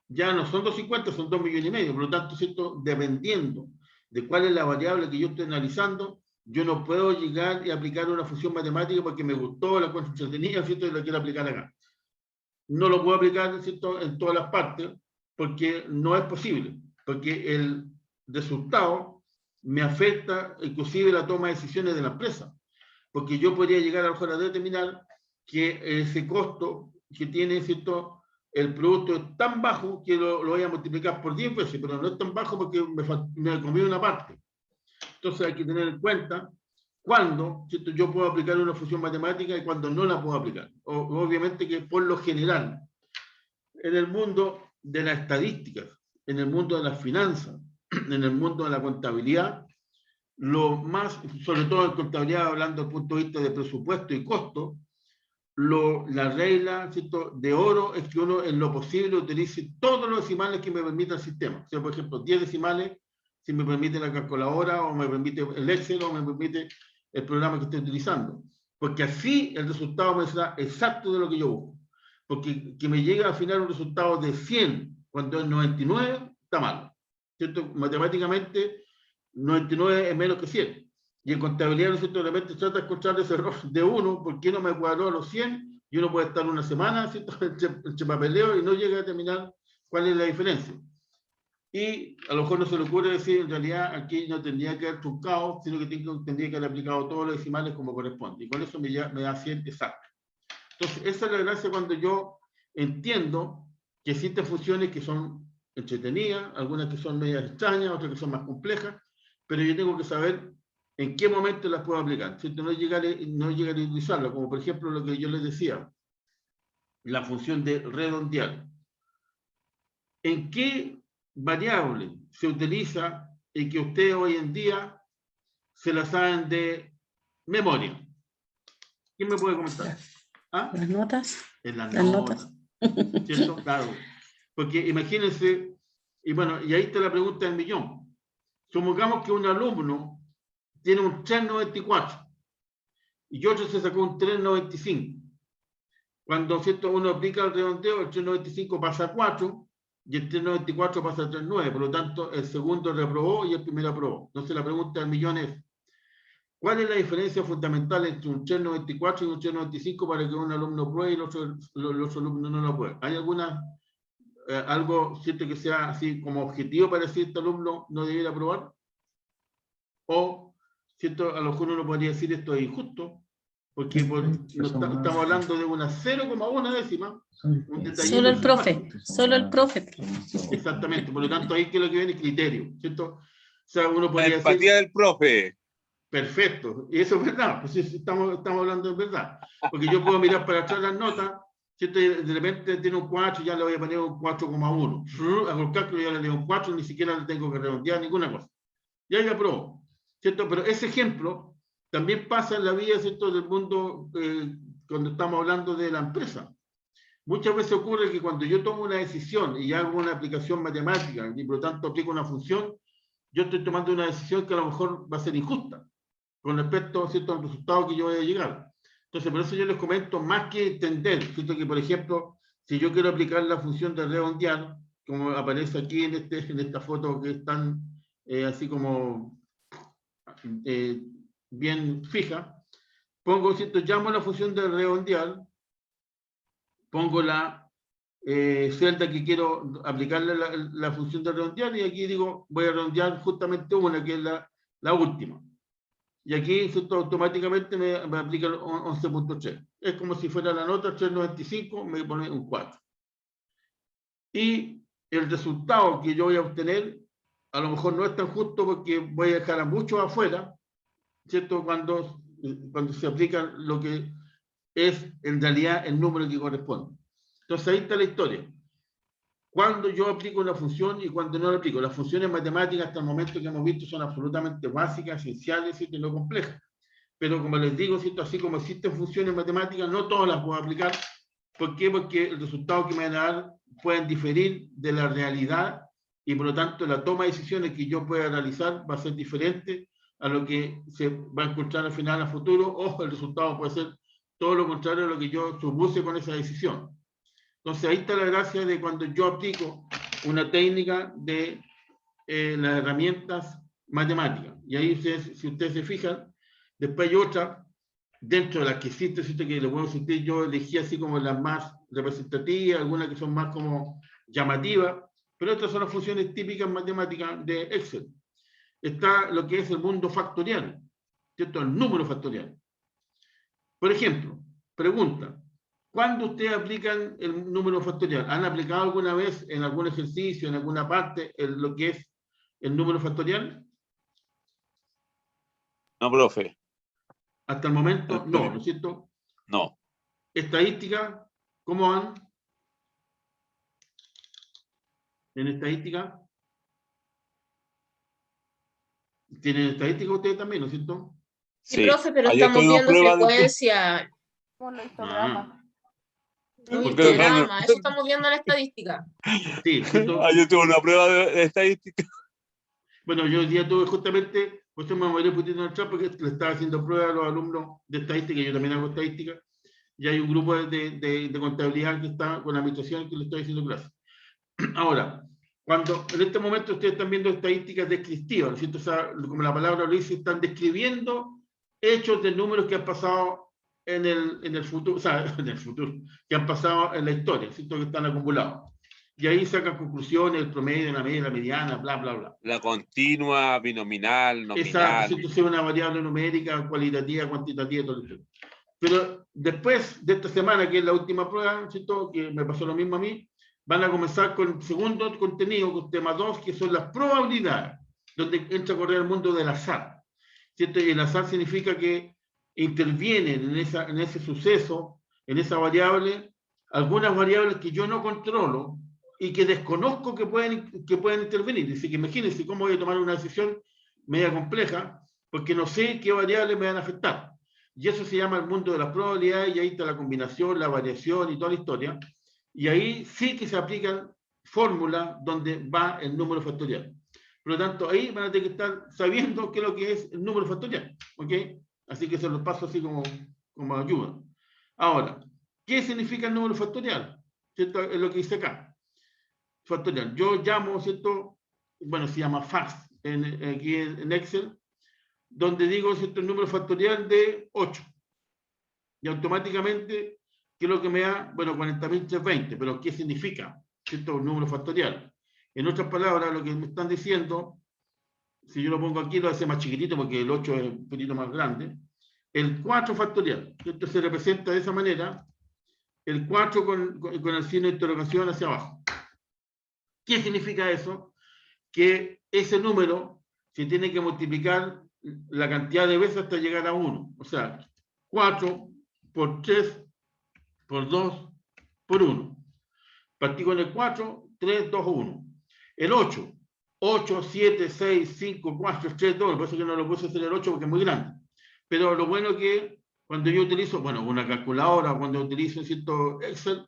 Ya no son 250, son 2,5 millones. Por lo tanto, ¿cierto?, dependiendo de cuál es la variable que yo estoy analizando, yo no puedo llegar y aplicar una función matemática porque me gustó, la encuentro entretenida, ¿cierto?, y la quiero aplicar acá. No lo puedo aplicar, ¿cierto?, en todas las partes, porque no es posible, porque el resultado me afecta inclusive la toma de decisiones de la empresa, porque yo podría llegar a lo mejor a determinar que ese costo que tiene, ¿cierto?, el producto es tan bajo que lo voy a multiplicar por 10 veces, pero no es tan bajo porque me comí una parte. Entonces hay que tener en cuenta cuándo, ¿cierto?, yo puedo aplicar una función matemática y cuándo no la puedo aplicar. Obviamente que por lo general, en el mundo de las estadísticas, en el mundo de las finanzas, en el mundo de la contabilidad, lo más, sobre todo en contabilidad, hablando desde el punto de vista de presupuesto y costo, la regla, ¿cierto?, de oro es que uno en lo posible utilice todos los decimales que me permita el sistema. O sea, por ejemplo, 10 decimales, si me permite la calculadora, o me permite el Excel, o me permite el programa que estoy utilizando. Porque así el resultado me será exacto de lo que yo busco. Porque que me llegue al final un resultado de 100 cuando es 99, está mal. ¿Cierto? Matemáticamente, 99 es menos que 100. Y en contabilidad, ¿no es cierto?, de repente trata de encontrar ese error de 1, ¿por qué no me cuadró a los 100? Y uno puede estar una semana, ¿cierto?, entre papeleo y no llega a determinar cuál es la diferencia. Y a lo mejor no se le ocurre decir, en realidad, aquí no tendría que haber truncado, sino que tendría que haber aplicado todos los decimales como corresponde. Y con eso me da 100 exacto. Entonces, esa es la gracia cuando yo entiendo que existen funciones que son entretenidas, algunas que son medias extrañas, otras que son más complejas, pero yo tengo que saber en qué momento las puedo aplicar, ¿cierto? No llegar a utilizarlo, como por ejemplo lo que yo les decía, la función de redondear. ¿En qué variable se utiliza y que ustedes hoy en día se la saben de memoria? ¿Quién me puede comentar? ¿Ah? Las notas. En las notas. ¿Cierto? Claro. Porque imagínense, y bueno, y ahí está la pregunta del millón. Supongamos que un alumno tiene un 3,94 y otro se sacó un 3,95. Cuando, ¿cierto?, uno aplica el redondeo, el 3,95 pasa a 4 y el 3,94 pasa a 3,9. Por lo tanto, el segundo reprobó y el primero aprobó. Entonces, la pregunta del millón es, ¿cuál es la diferencia fundamental entre un 3,94 y un 3,95 para que un alumno apruebe y los otros alumnos no lo aprueben? ¿Hay algo, ¿cierto?, que sea así como objetivo para decir este alumno no debiera aprobar? O, ¿cierto?, a lo mejor uno podría decir esto es injusto, porque estamos hablando de una 0,1 décima. Solo el profe, solo el profe. Exactamente, por lo tanto ahí que lo que viene es criterio, ¿cierto? O sea, uno La podría empatía decir, del profe. perfecto, y eso es verdad, pues estamos hablando de verdad, porque yo puedo mirar para atrás las notas, ¿cierto? Y de repente tiene un 4, ya le voy a poner un 4,1. Hago el cálculo y ya le leo un 4, ni siquiera le tengo que redondear ninguna cosa. Ya aprobó, ¿cierto? Pero ese ejemplo también pasa en la vida, ¿cierto?, del mundo cuando estamos hablando de la empresa. Muchas veces ocurre que cuando yo tomo una decisión y hago una aplicación matemática y por lo tanto aplico una función, yo estoy tomando una decisión que a lo mejor va a ser injusta con respecto, ¿cierto?, al resultado que yo voy a llegar. Entonces, por eso yo les comento, más que entender, ¿cierto?, que por ejemplo, si yo quiero aplicar la función de redondear, como aparece aquí en esta foto que es tan así como bien fija, pongo, ¿cierto?, llamo a la función de redondear, pongo la celda que quiero aplicarle la función de redondear y aquí digo, voy a redondear justamente una, que es la última. Y aquí, ¿cierto?, automáticamente me aplica el 11.3. es como si fuera la nota 395, me pone un 4. Y el resultado que yo voy a obtener, a lo mejor no es tan justo porque voy a dejar a muchos afuera, ¿cierto? Cuando se aplica lo que es en realidad el número que corresponde. Entonces ahí está la historia. Cuando yo aplico una función y cuando no la aplico. Las funciones matemáticas hasta el momento que hemos visto son absolutamente básicas, esenciales y no complejas. Pero como les digo, ¿cierto? Así como existen funciones matemáticas, no todas las puedo aplicar. ¿Por qué? Porque el resultado que me van a dar pueden diferir de la realidad y por lo tanto la toma de decisiones que yo pueda realizar va a ser diferente a lo que se va a encontrar al final a futuro, o el resultado puede ser todo lo contrario a lo que yo supuse con esa decisión. Entonces ahí está la gracia de cuando yo aplico una técnica de las herramientas matemáticas. Y ahí ustedes, si ustedes se fijan, después hay otra, dentro de las que existe, que le puedo sentir, yo elegí así como las más representativas, algunas que son más como llamativas, pero estas son las funciones típicas matemáticas de Excel. Está lo que es el mundo factorial, ¿cierto? El número factorial. Por ejemplo, pregunta, ¿cuándo ustedes aplican el número factorial? ¿Han aplicado alguna vez en algún ejercicio, en alguna parte, lo que es el número factorial? No, profe. Hasta el momento, no, ¿no es cierto? No. Estadística, ¿cómo van? En estadística. ¿Tienen estadística ustedes también, ¿no es cierto? Sí, profe, pero Ayer estamos tuvimos viendo prueba de- frecuencia, Porque histograma, eso estamos viendo en la estadística. Sí, ¿cierto? Ayer tuve una prueba de estadística. Bueno, yo hoy día tuve justamente, pues me voy a ir en el chat porque le estaba haciendo pruebas a los alumnos de estadística, yo también hago estadística, y hay un grupo de contabilidad que está con la administración que le estoy haciendo clases. Ahora, cuando en este momento ustedes están viendo estadísticas descriptivas, ¿no es cierto? O sea, como la palabra lo dice, están describiendo hechos de números que han pasado en el futuro, o sea, en el futuro, que han pasado en la historia, ¿cierto? Que están acumulados. Y ahí sacan conclusiones, el promedio, la media, la mediana, bla, bla, bla. La continua, binominal, Exacto, nominal. ¿cierto? Sea una variable numérica, cualitativa, cuantitativa, todo eso. Pero después de esta semana, que es la última prueba, ¿cierto? Que me pasó lo mismo a mí, van a comenzar con el segundo contenido, con tema 2, que son las probabilidades, donde entra a correr el mundo del azar, ¿cierto? Y el azar significa que intervienen en ese suceso, en esa variable, algunas variables que yo no controlo y que desconozco que pueden intervenir. Dice que imagínense cómo voy a tomar una decisión media compleja, porque no sé qué variables me van a afectar. Y eso se llama el mundo de las probabilidades, y ahí está la combinación, la variación y toda la historia. Y ahí sí que se aplican fórmulas donde va el número factorial. Por lo tanto, ahí van a tener que estar sabiendo qué es lo que es el número factorial. ¿Ok? Así que se los paso así como ayuda. Ahora, ¿qué significa el número factorial? ¿Cierto? Es lo que dice acá. Factorial. Yo llamo, ¿cierto? Bueno, se llama FACS aquí en Excel, donde digo, ¿cierto? El número factorial de 8. Y automáticamente, ¿qué es lo que me da? Bueno, 40.320. Pero ¿qué significa? ¿Cierto? Un número factorial. En otras palabras, lo que me están diciendo, si yo lo pongo aquí, lo hace más chiquitito porque el 8 es un poquito más grande. El 4 factorial. Esto se representa de esa manera. El 4 con el signo de interrogación hacia abajo. ¿Qué significa eso? Que ese número se tiene que multiplicar la cantidad de veces hasta llegar a 1. O sea, 4 por 3 por 2 por 1. Partí con el 4, 3, 2, 1. El 8, 8, 7, 6, 5, 4, 3, 2. Por eso que no lo puse hacer el 8 porque es muy grande. Pero lo bueno es que cuando yo utilizo, bueno, una calculadora, cuando utilizo cierto Excel,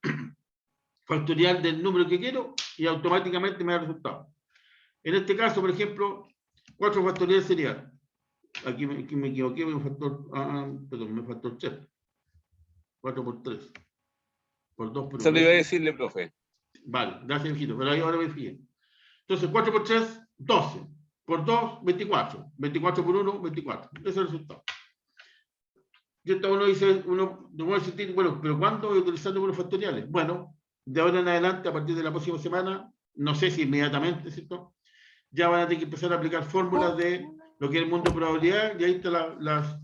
factorial del número que quiero y automáticamente me da el resultado. En este caso, por ejemplo, 4 factorial sería, aquí me equivoqué, me faltó 3. 4 por 3. Por 2 por 1. Eso le iba a decirle, profe. Vale, gracias, hijito, pero ahí ahora me fijé. Entonces, 4 por 3, 12. Por 2, 24. 24 por 1, 24. Ese es el resultado. Y esto uno dice, uno puede sentir, bueno, pero ¿cuándo voy a utilizar números factoriales? Bueno, de ahora en adelante, a partir de la próxima semana, no sé si inmediatamente, ¿cierto? Ya van a tener que empezar a aplicar fórmulas de lo que es el mundo de probabilidad, y ahí están las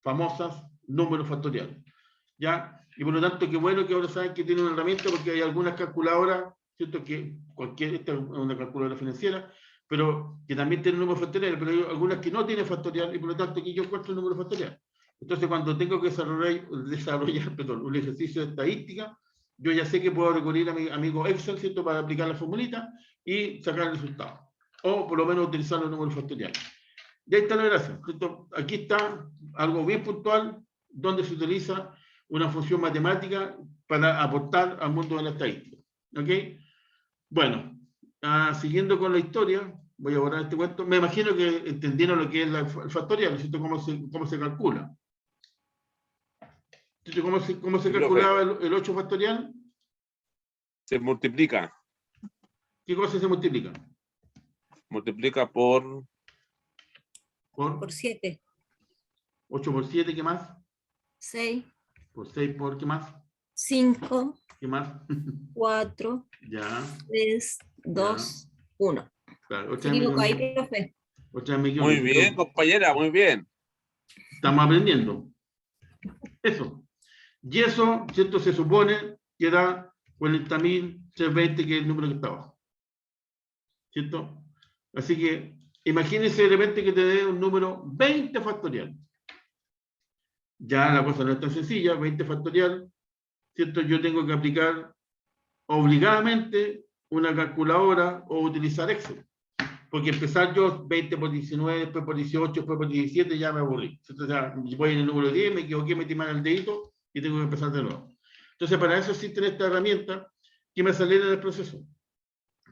famosas números factoriales. ¿Ya? Y por lo tanto, qué bueno que ahora saben que tienen una herramienta, porque hay algunas calculadoras, ¿cierto? Que esta es una calculadora financiera, pero que también tienen número factorial, pero hay algunas que no tienen factorial, y por lo tanto aquí yo encuentro el número factorial. Entonces, cuando tengo que desarrollar perdón, un ejercicio de estadística, yo ya sé que puedo recurrir a mi amigo Excel, ¿cierto? Para aplicar la formulita y sacar el resultado. O por lo menos utilizar los números factoriales. Y ahí está la gracia. Aquí está algo bien puntual, donde se utiliza una función matemática para aportar al mundo de la estadística. ¿Ok? Bueno, siguiendo con la historia, voy a borrar este cuento. Me imagino que entendieron lo que es el factorial, ¿cierto? Cómo se calcula. ¿Cómo se calculaba el 8 factorial? Se multiplica. ¿Qué cosa se multiplica? Multiplica por... Por 7. 8 por 7, ¿qué más? 6. Por 6, ¿por qué más? 5. ¿Qué más? 4. Ya. 3, 2, 1. Claro, ¿Se equivocó ahí, profe? Muy bien, compañera, muy bien. Estamos aprendiendo. Eso. Y eso, ¿cierto? Se supone que da 40.320, que es el número que está abajo. ¿Cierto? Así que imagínense de repente que te dé un número 20 factorial. Ya la cosa no es tan sencilla, 20 factorial, ¿cierto? Yo tengo que aplicar obligadamente una calculadora o utilizar Excel. Porque empezar yo 20 por 19, después por 18, después por 17, ya me aburrí. Entonces, ya voy en el número 10, me equivoqué, metí mal el dedito y tengo que empezar de nuevo. Entonces, para eso existen estas herramientas que me aceleran el proceso,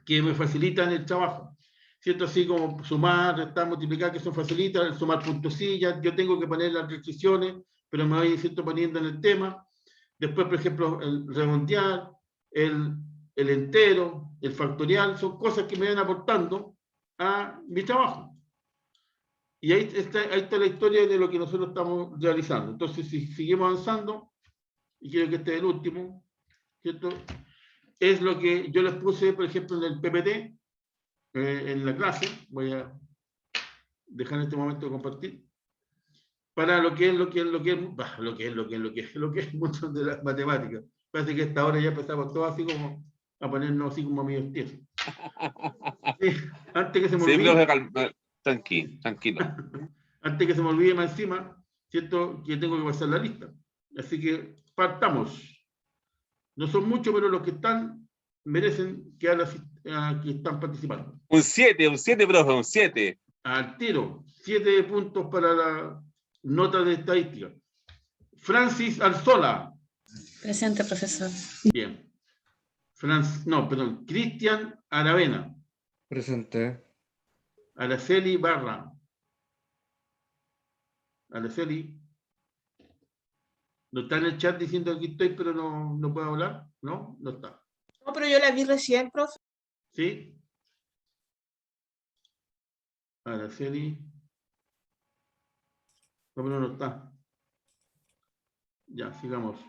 que me facilitan el trabajo. ¿Cierto? Así como sumar, restar, multiplicar, que eso facilita, el sumar puntosillas, yo tengo que poner las restricciones, pero me voy, ¿cierto?, poniendo en el tema. Después, por ejemplo, el redondear, el entero, el factorial, son cosas que me van aportando a mi trabajo. Y ahí está la historia de lo que nosotros estamos realizando. Entonces, si seguimos avanzando, y quiero que este es el último, ¿cierto? Es lo que yo les puse, por ejemplo, en el PPT, en la clase. Voy a dejar en este momento de compartir. Para lo que es el mundo de las matemáticas. Parece que a esta hora ya empezamos todos así como a ponernos así como amigos tiesos. Sí, antes que se me olvide. Tranquilo. Antes que se me olvide más encima, ¿cierto? Que tengo que pasar la lista. Así que partamos. No son muchos, pero los que están merecen que están participando. Un 7, profe, un 7. Al tiro, 7 puntos para la nota de estadística. Francis Arzola. Presente, profesor. Bien. Cristian Aravena. Presente. Araceli Barra. Araceli. No está en el chat diciendo que aquí estoy, pero no puedo hablar. ¿No? No está. No, pero yo la vi recién, profe. ¿Sí? Araceli. No, pero no está. Ya, sigamos.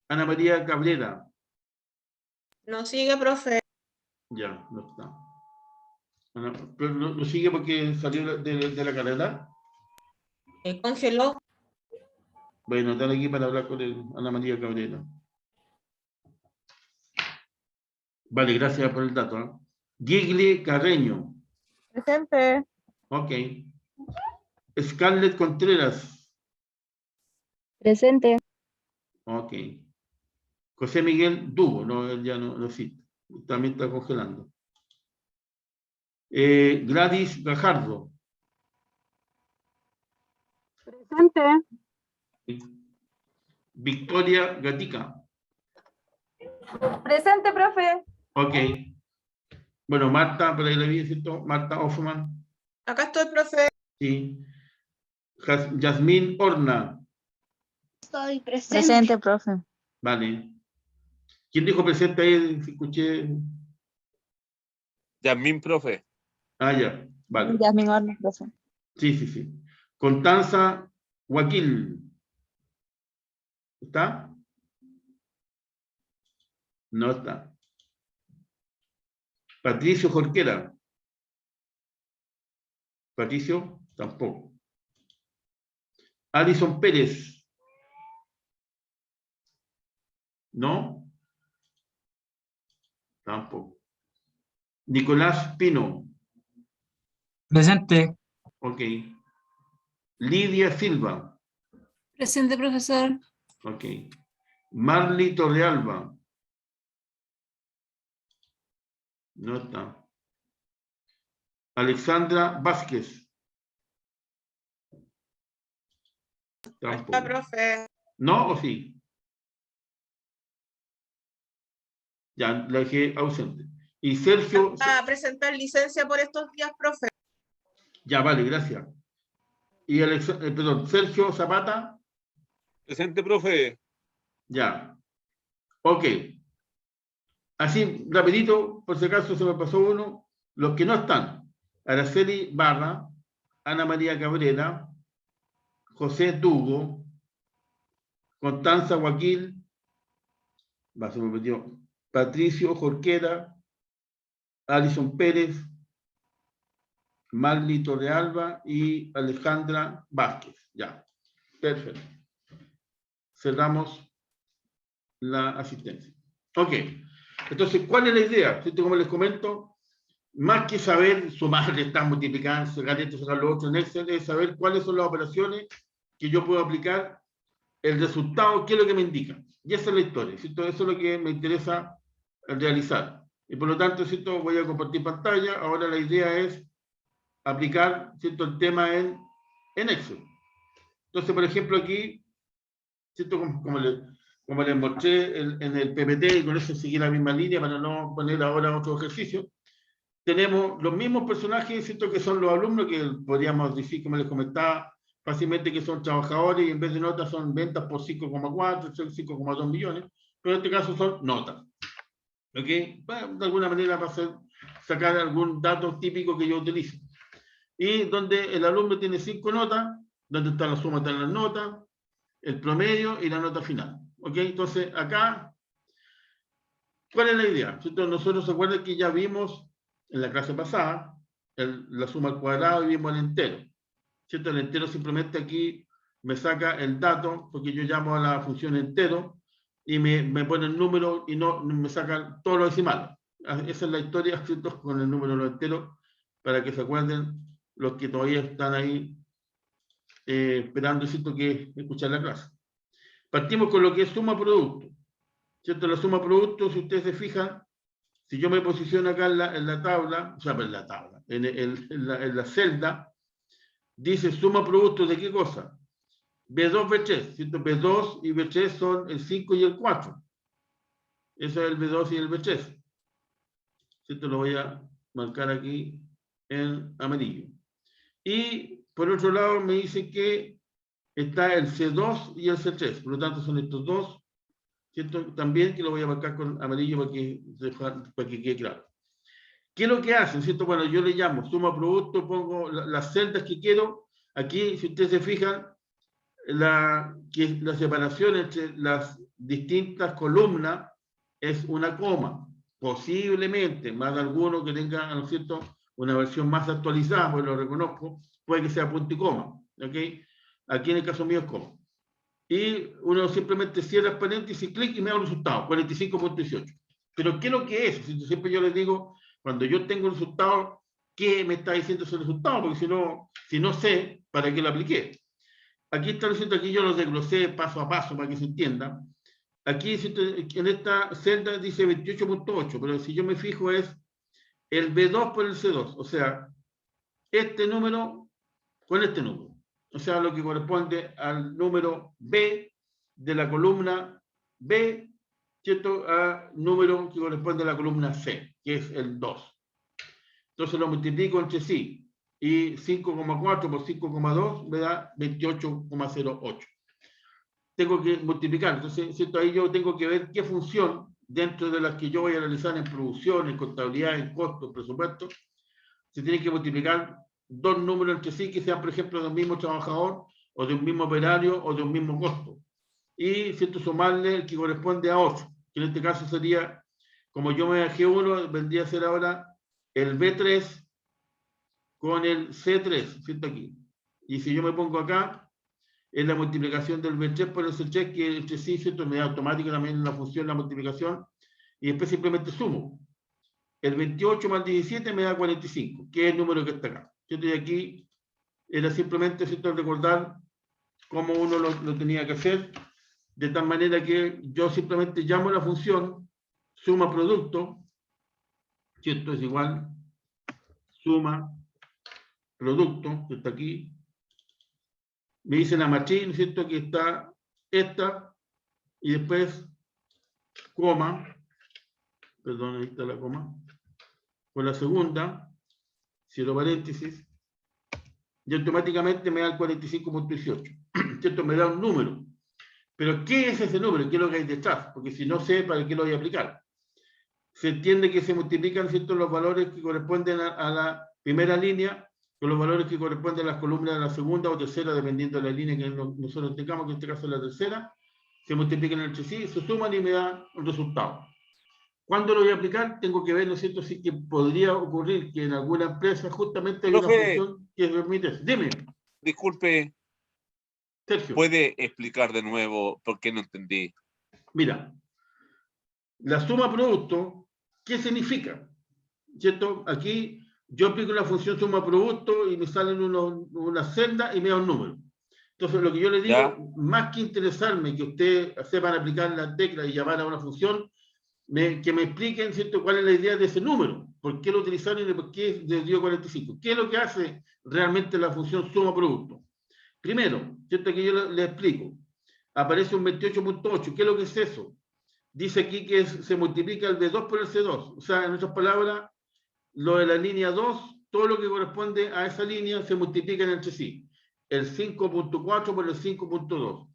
Ana María Cabrera. No sigue, profe. Ya, no está. Pero no sigue porque salió de la carrera. Congeló. Bueno, estar aquí para hablar con Ana María Cabrera. Vale, gracias por el dato. ¿Eh? Gigli Carreño. Presente. Ok. Scarlett Contreras. Presente. Ok. José Miguel Dubo. No, él ya no existe. También está congelando. Gladys Gajardo. Presente. Victoria Gatica. Presente, profe. Ok. Bueno, Marta, por ahí la vi, ¿cierto? Marta Hoffman. Acá estoy, profe. Sí. Yasmín Horna. Estoy presente. Presente, profe. Vale. ¿Quién dijo presente ahí? Escuché. Yasmín, profe. Ya. Vale. Yasmín Horna, profe. Sí. Constanza Guaquil. ¿Está? No está. Patricio Jorquera. Patricio, tampoco. Alison Pérez. ¿No? Tampoco. Nicolás Pino. Presente. Ok. Lidia Silva. Presente, profesor. Ok. Marly Torrealba. No está. Alexandra Vázquez. No está, Tampoco. profe. ¿No o sí? Ya, la dejé ausente. Y Sergio... A presentar licencia por estos días, profe. Ya, vale, gracias. Y perdón, Sergio Zapata. Presente, profe. Ya. Ok. Así, rapidito, por si acaso se me pasó uno. Los que no están. Araceli Barra, Ana María Cabrera, José Dugo, Constanza Joaquín, se me metió, Patricio Jorquera, Alison Pérez, Marly Torrealba y Alejandra Vázquez. Ya. Perfecto. Cerramos la asistencia. Ok. Entonces, ¿cuál es la idea? Como les comento, más que saber sumar, restar, multiplicar, sacar esto, sacar lo otro en Excel, es saber cuáles son las operaciones que yo puedo aplicar, el resultado, qué es lo que me indica. Y esa es la historia, ¿cierto? Eso es lo que me interesa realizar. Y por lo tanto, ¿cierto? Voy a compartir pantalla. Ahora la idea es aplicar, ¿cierto? El tema en Excel. Entonces, por ejemplo, aquí, ¿cierto? Como les mostré en el PPT, y con eso seguir la misma línea para no poner ahora otro ejercicio, tenemos los mismos personajes, ¿cierto? Que son los alumnos, que podríamos decir, como les comentaba, fácilmente que son trabajadores y en vez de notas son ventas por 5,4, 5,2 millones, pero en este caso son notas. ¿Ok? Bueno, de alguna manera va a ser sacar algún dato típico que yo utilizo. Y donde el alumno tiene 5 notas, donde está la suma de las notas, el promedio y la nota final. ¿Ok? Entonces, acá, ¿cuál es la idea? ¿Cierto? Nosotros se acuerdan que ya vimos en la clase pasada la suma al cuadrado y vimos el entero. ¿Cierto? El entero simplemente aquí me saca el dato, porque yo llamo a la función entero, y me pone el número y no me saca todos los decimales. Esa es la historia, ¿cierto? Con el número de los enteros, para que se acuerden los que todavía están ahí esperando, ¿cierto?, que escuchar la clase. Partimos con lo que es suma producto. ¿Cierto? La suma producto, si ustedes se fijan, si yo me posiciono acá en la tabla, o sea, en la tabla, en la celda, dice suma producto de qué cosa? B2, B3, ¿cierto? B2 y B3 son el 5 y el 4. Eso es el B2 y el B3. ¿Cierto? Lo voy a marcar aquí en amarillo. Y por otro lado me dice que está el C2 y el C3. Por lo tanto son estos dos, ¿cierto? También que lo voy a marcar con amarillo para que quede claro. ¿Qué es lo que hacen? ¿Cierto? Bueno, yo le llamo suma producto, pongo las celdas que quiero. Aquí, si ustedes se fijan, la separación entre las distintas columnas es una coma. Posiblemente, más de alguno que tenga, ¿no es cierto?, una versión más actualizada, pues lo reconozco, puede que sea punto y coma. ¿Ok? Aquí en el caso mío es coma. Y uno simplemente cierra el paréntesis, clic y me da un resultado, 45.18. Pero ¿qué es lo que es? Siempre yo les digo, cuando yo tengo un resultado, ¿qué me está diciendo ese resultado? Porque si no sé, ¿para qué lo apliqué? Aquí está diciendo, aquí yo lo desglosé paso a paso para que se entienda. Aquí en esta celda dice 28.8, pero si yo me fijo es el B2 por el C2, o sea, este número con este número. O sea, lo que corresponde al número B de la columna B, ¿cierto?, al número que corresponde a la columna C, que es el 2. Entonces lo multiplico entre sí. Y 5,4 por 5,2 me da 28,08. Tengo que multiplicar. Entonces, ¿cierto? Ahí yo tengo que ver qué función, dentro de las que yo voy a realizar en producción, en contabilidad, en costos, presupuesto, se tiene que multiplicar dos números entre sí que sean, por ejemplo, de un mismo trabajador, o de un mismo operario, o de un mismo costo. Y, ¿cierto?, sumarle el que corresponde a 8, que en este caso sería, como yo me dejé uno, vendría a ser ahora el B3 con el C3, ¿cierto? Aquí. Y si yo me pongo acá, es la multiplicación del B3 por el C3, que entre sí, ¿cierto? Me da automático también la función, la multiplicación, y después simplemente sumo. El 28 más 17 me da 45, que es el número que está acá. Yo estoy aquí, era simplemente, ¿cierto?, recordar cómo uno lo tenía que hacer, de tal manera que yo simplemente llamo la función suma producto, ¿cierto? Es igual suma producto, que está aquí. Me dice la matriz, ¿cierto?, que está esta, y después coma, perdón, ahí está la coma, con la segunda, cierro paréntesis, y automáticamente me da el 45.18. ¿Cierto? Me da un número. Pero ¿qué es ese número? ¿Qué es lo que hay detrás? Porque si no sé, ¿para qué lo voy a aplicar? Se entiende que se multiplican, ¿cierto?, los valores que corresponden a la primera línea con los valores que corresponden a las columnas de la segunda o tercera, dependiendo de la línea que nosotros tengamos, que en este caso es la tercera. Se multiplican entre sí, se suman y me da un resultado. ¿Cuándo lo voy a aplicar? Tengo que ver, ¿no es cierto?, si que podría ocurrir que en alguna empresa justamente hay una función que permite eso. Dime. Disculpe, Sergio. ¿puede explicar de nuevo por qué no entendí? Mira, la suma producto, ¿qué significa? ¿Cierto? Aquí yo aplico la función suma producto y me salen una celda y me da un número. Entonces, lo que yo le digo, ¿Ya? más que interesarme que ustedes sepan aplicar la tecla y llamar a una función, que me expliquen, ¿cierto?, cuál es la idea de ese número, por qué lo utilizaron y por qué les dio 45. ¿Qué es lo que hace realmente la función suma producto? Primero, ¿cierto?, que yo le explico. Aparece un 28.8. ¿Qué es lo que es eso? Dice aquí que se multiplica el B2 por el C2. O sea, en otras palabras, lo de la línea 2, todo lo que corresponde a esa línea se multiplica entre sí. El 5.4 por el 5.2.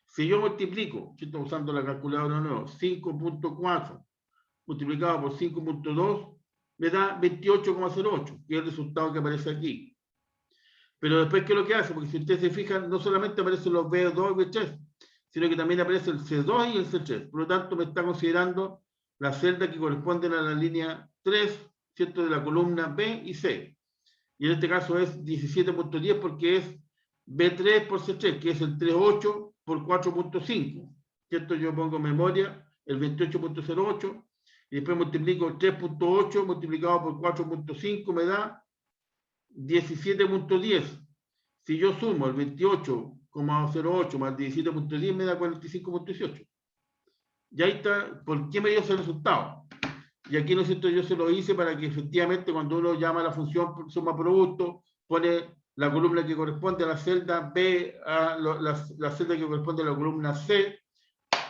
Si yo multiplico, yo estoy usando la calculadora nueva, 5.4 multiplicado por 5.2, me da 28,08, que es el resultado que aparece aquí. Pero después, ¿qué es lo que hace? Porque si ustedes se fijan, no solamente aparecen los B2 y B3, sino que también aparece el C2 y el C3. Por lo tanto, me está considerando las celdas que corresponden a la línea 3, ¿cierto?, de la columna B y C. Y en este caso es 17.10 porque es B3 por C3, que es el 3.8 por 4.5. ¿Cierto? Yo pongo en memoria el 28.08 y después multiplico 3.8 multiplicado por 4.5 me da 17.10. Si yo sumo el 28,08 más 17.10 me da 45.18. Y ahí está, ¿por qué me dio ese resultado? Y aquí, ¿no es cierto?, yo se lo hice para que efectivamente cuando uno llama a la función suma producto, pone la columna que corresponde a la celda B, a la celda que corresponde a la columna C,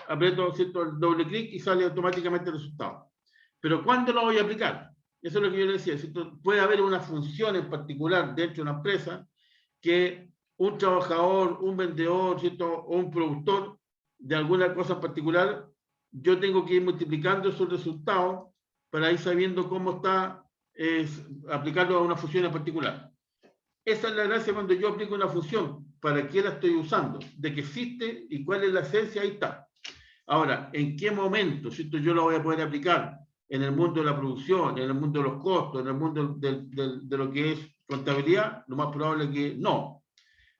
aprieto, ¿cierto?, el doble clic y sale automáticamente el resultado. Pero ¿cuándo lo voy a aplicar? Eso es lo que yo le decía, ¿cierto? Puede haber una función en particular dentro de una empresa que un trabajador, un vendedor, ¿cierto?, o un productor de alguna cosa en particular, yo tengo que ir multiplicando esos resultados para ir sabiendo cómo está aplicarlo a una función en particular. Esa es la gracia cuando yo aplico una función, para qué la estoy usando, de que existe y cuál es la esencia, ahí está. Ahora, ¿en qué momento, ¿cierto?, yo la voy a poder aplicar? En el mundo de la producción, en el mundo de los costos, en el mundo de lo que es contabilidad, lo más probable es que no.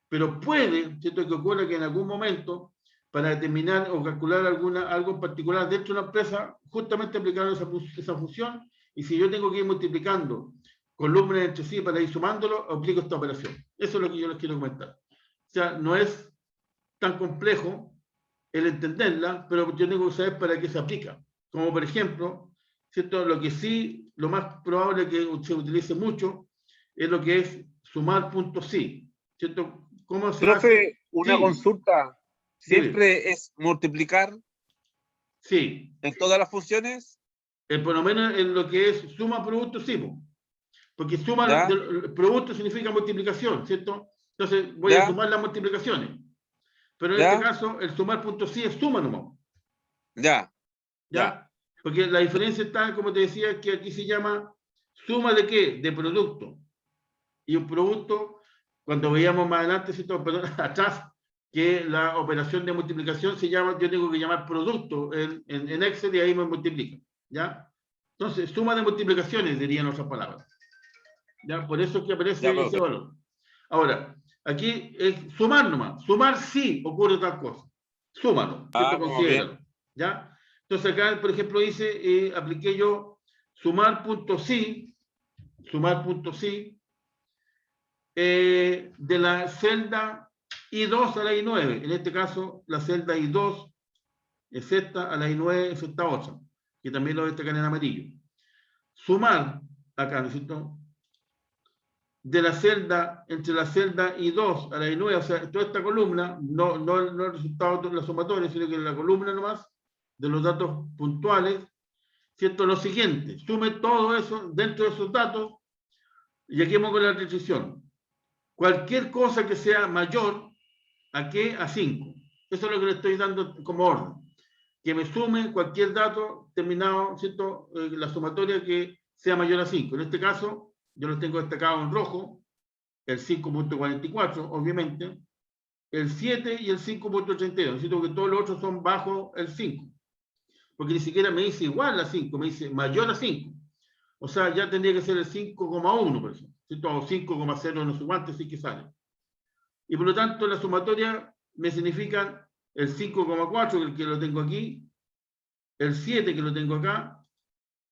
Pero puede, ¿cierto?, que ocurra que en algún momento, para determinar o calcular algo en particular dentro de una empresa, justamente aplicar esa función, y si yo tengo que ir multiplicando columnas entre sí para ir sumándolo, aplico esta operación. Eso es lo que yo les quiero comentar. O sea, no es tan complejo el entenderla, pero yo tengo que saber para qué se aplica. Como por ejemplo, ¿cierto?, lo que sí, lo más probable que se utilice mucho, es lo que es sumar puntos sí. ¿Cierto? ¿Cómo se Profe, hace? una Sí. consulta. ¿Siempre Dime. es multiplicar Sí. en todas las funciones? Por lo menos en lo que es suma producto, sí. Porque suma ¿Ya? producto significa multiplicación, ¿cierto? Entonces voy a ¿Ya? sumar las multiplicaciones. Pero en ¿Ya? este caso, el sumar puntos sí es suma nomás. Ya. ¿Ya? Porque la diferencia está, como te decía, que aquí se llama suma de qué? De producto. Y un producto, cuando veíamos más adelante, ¿cierto?, perdón, atrás, que la operación de multiplicación se llama, yo tengo que llamar producto en Excel y ahí me multiplica. ¿Ya? Entonces, suma de multiplicaciones, dirían otras palabras. ¿Ya? Por eso es que aparece Ya, ese profe. valor. Ahora, Aquí es sumar nomás. Sumar sí ocurre tal cosa. Súmalo. ¿Cierto? Considéralo. ¿Ya? Entonces acá, por ejemplo, dice, apliqué yo sumar punto sí, de la celda I2 a la I9. En este caso, la celda I2 es esta, a la I9 es esta 8, que también lo destacan en amarillo. Sumar, acá, ¿no es cierto? De la celda, entre la celda I2 a la I9, o sea, toda esta columna, no el resultado de la sumatoria, sino que la columna nomás, de los datos puntuales, ¿cierto? Lo siguiente, sume todo eso dentro de esos datos, y aquí pongo la restricción. Cualquier cosa que sea mayor, ¿a qué? A 5. Eso es lo que le estoy dando como orden. Que me sume cualquier dato terminado, ¿cierto? La sumatoria que sea mayor a 5. En este caso, yo lo tengo destacado en rojo, el 5.44, obviamente, el 7 y el 5.32. Siento que todos los otros son bajo el 5. Porque ni siquiera me dice igual a 5, me dice mayor a 5. O sea, ya tendría que ser el 5,1, por ejemplo. ¿Cierto? O 5,0, no sé cuánto, sí que sale. Y por lo tanto, la sumatoria me significa el 5,4, que lo tengo aquí, el 7, que lo tengo acá,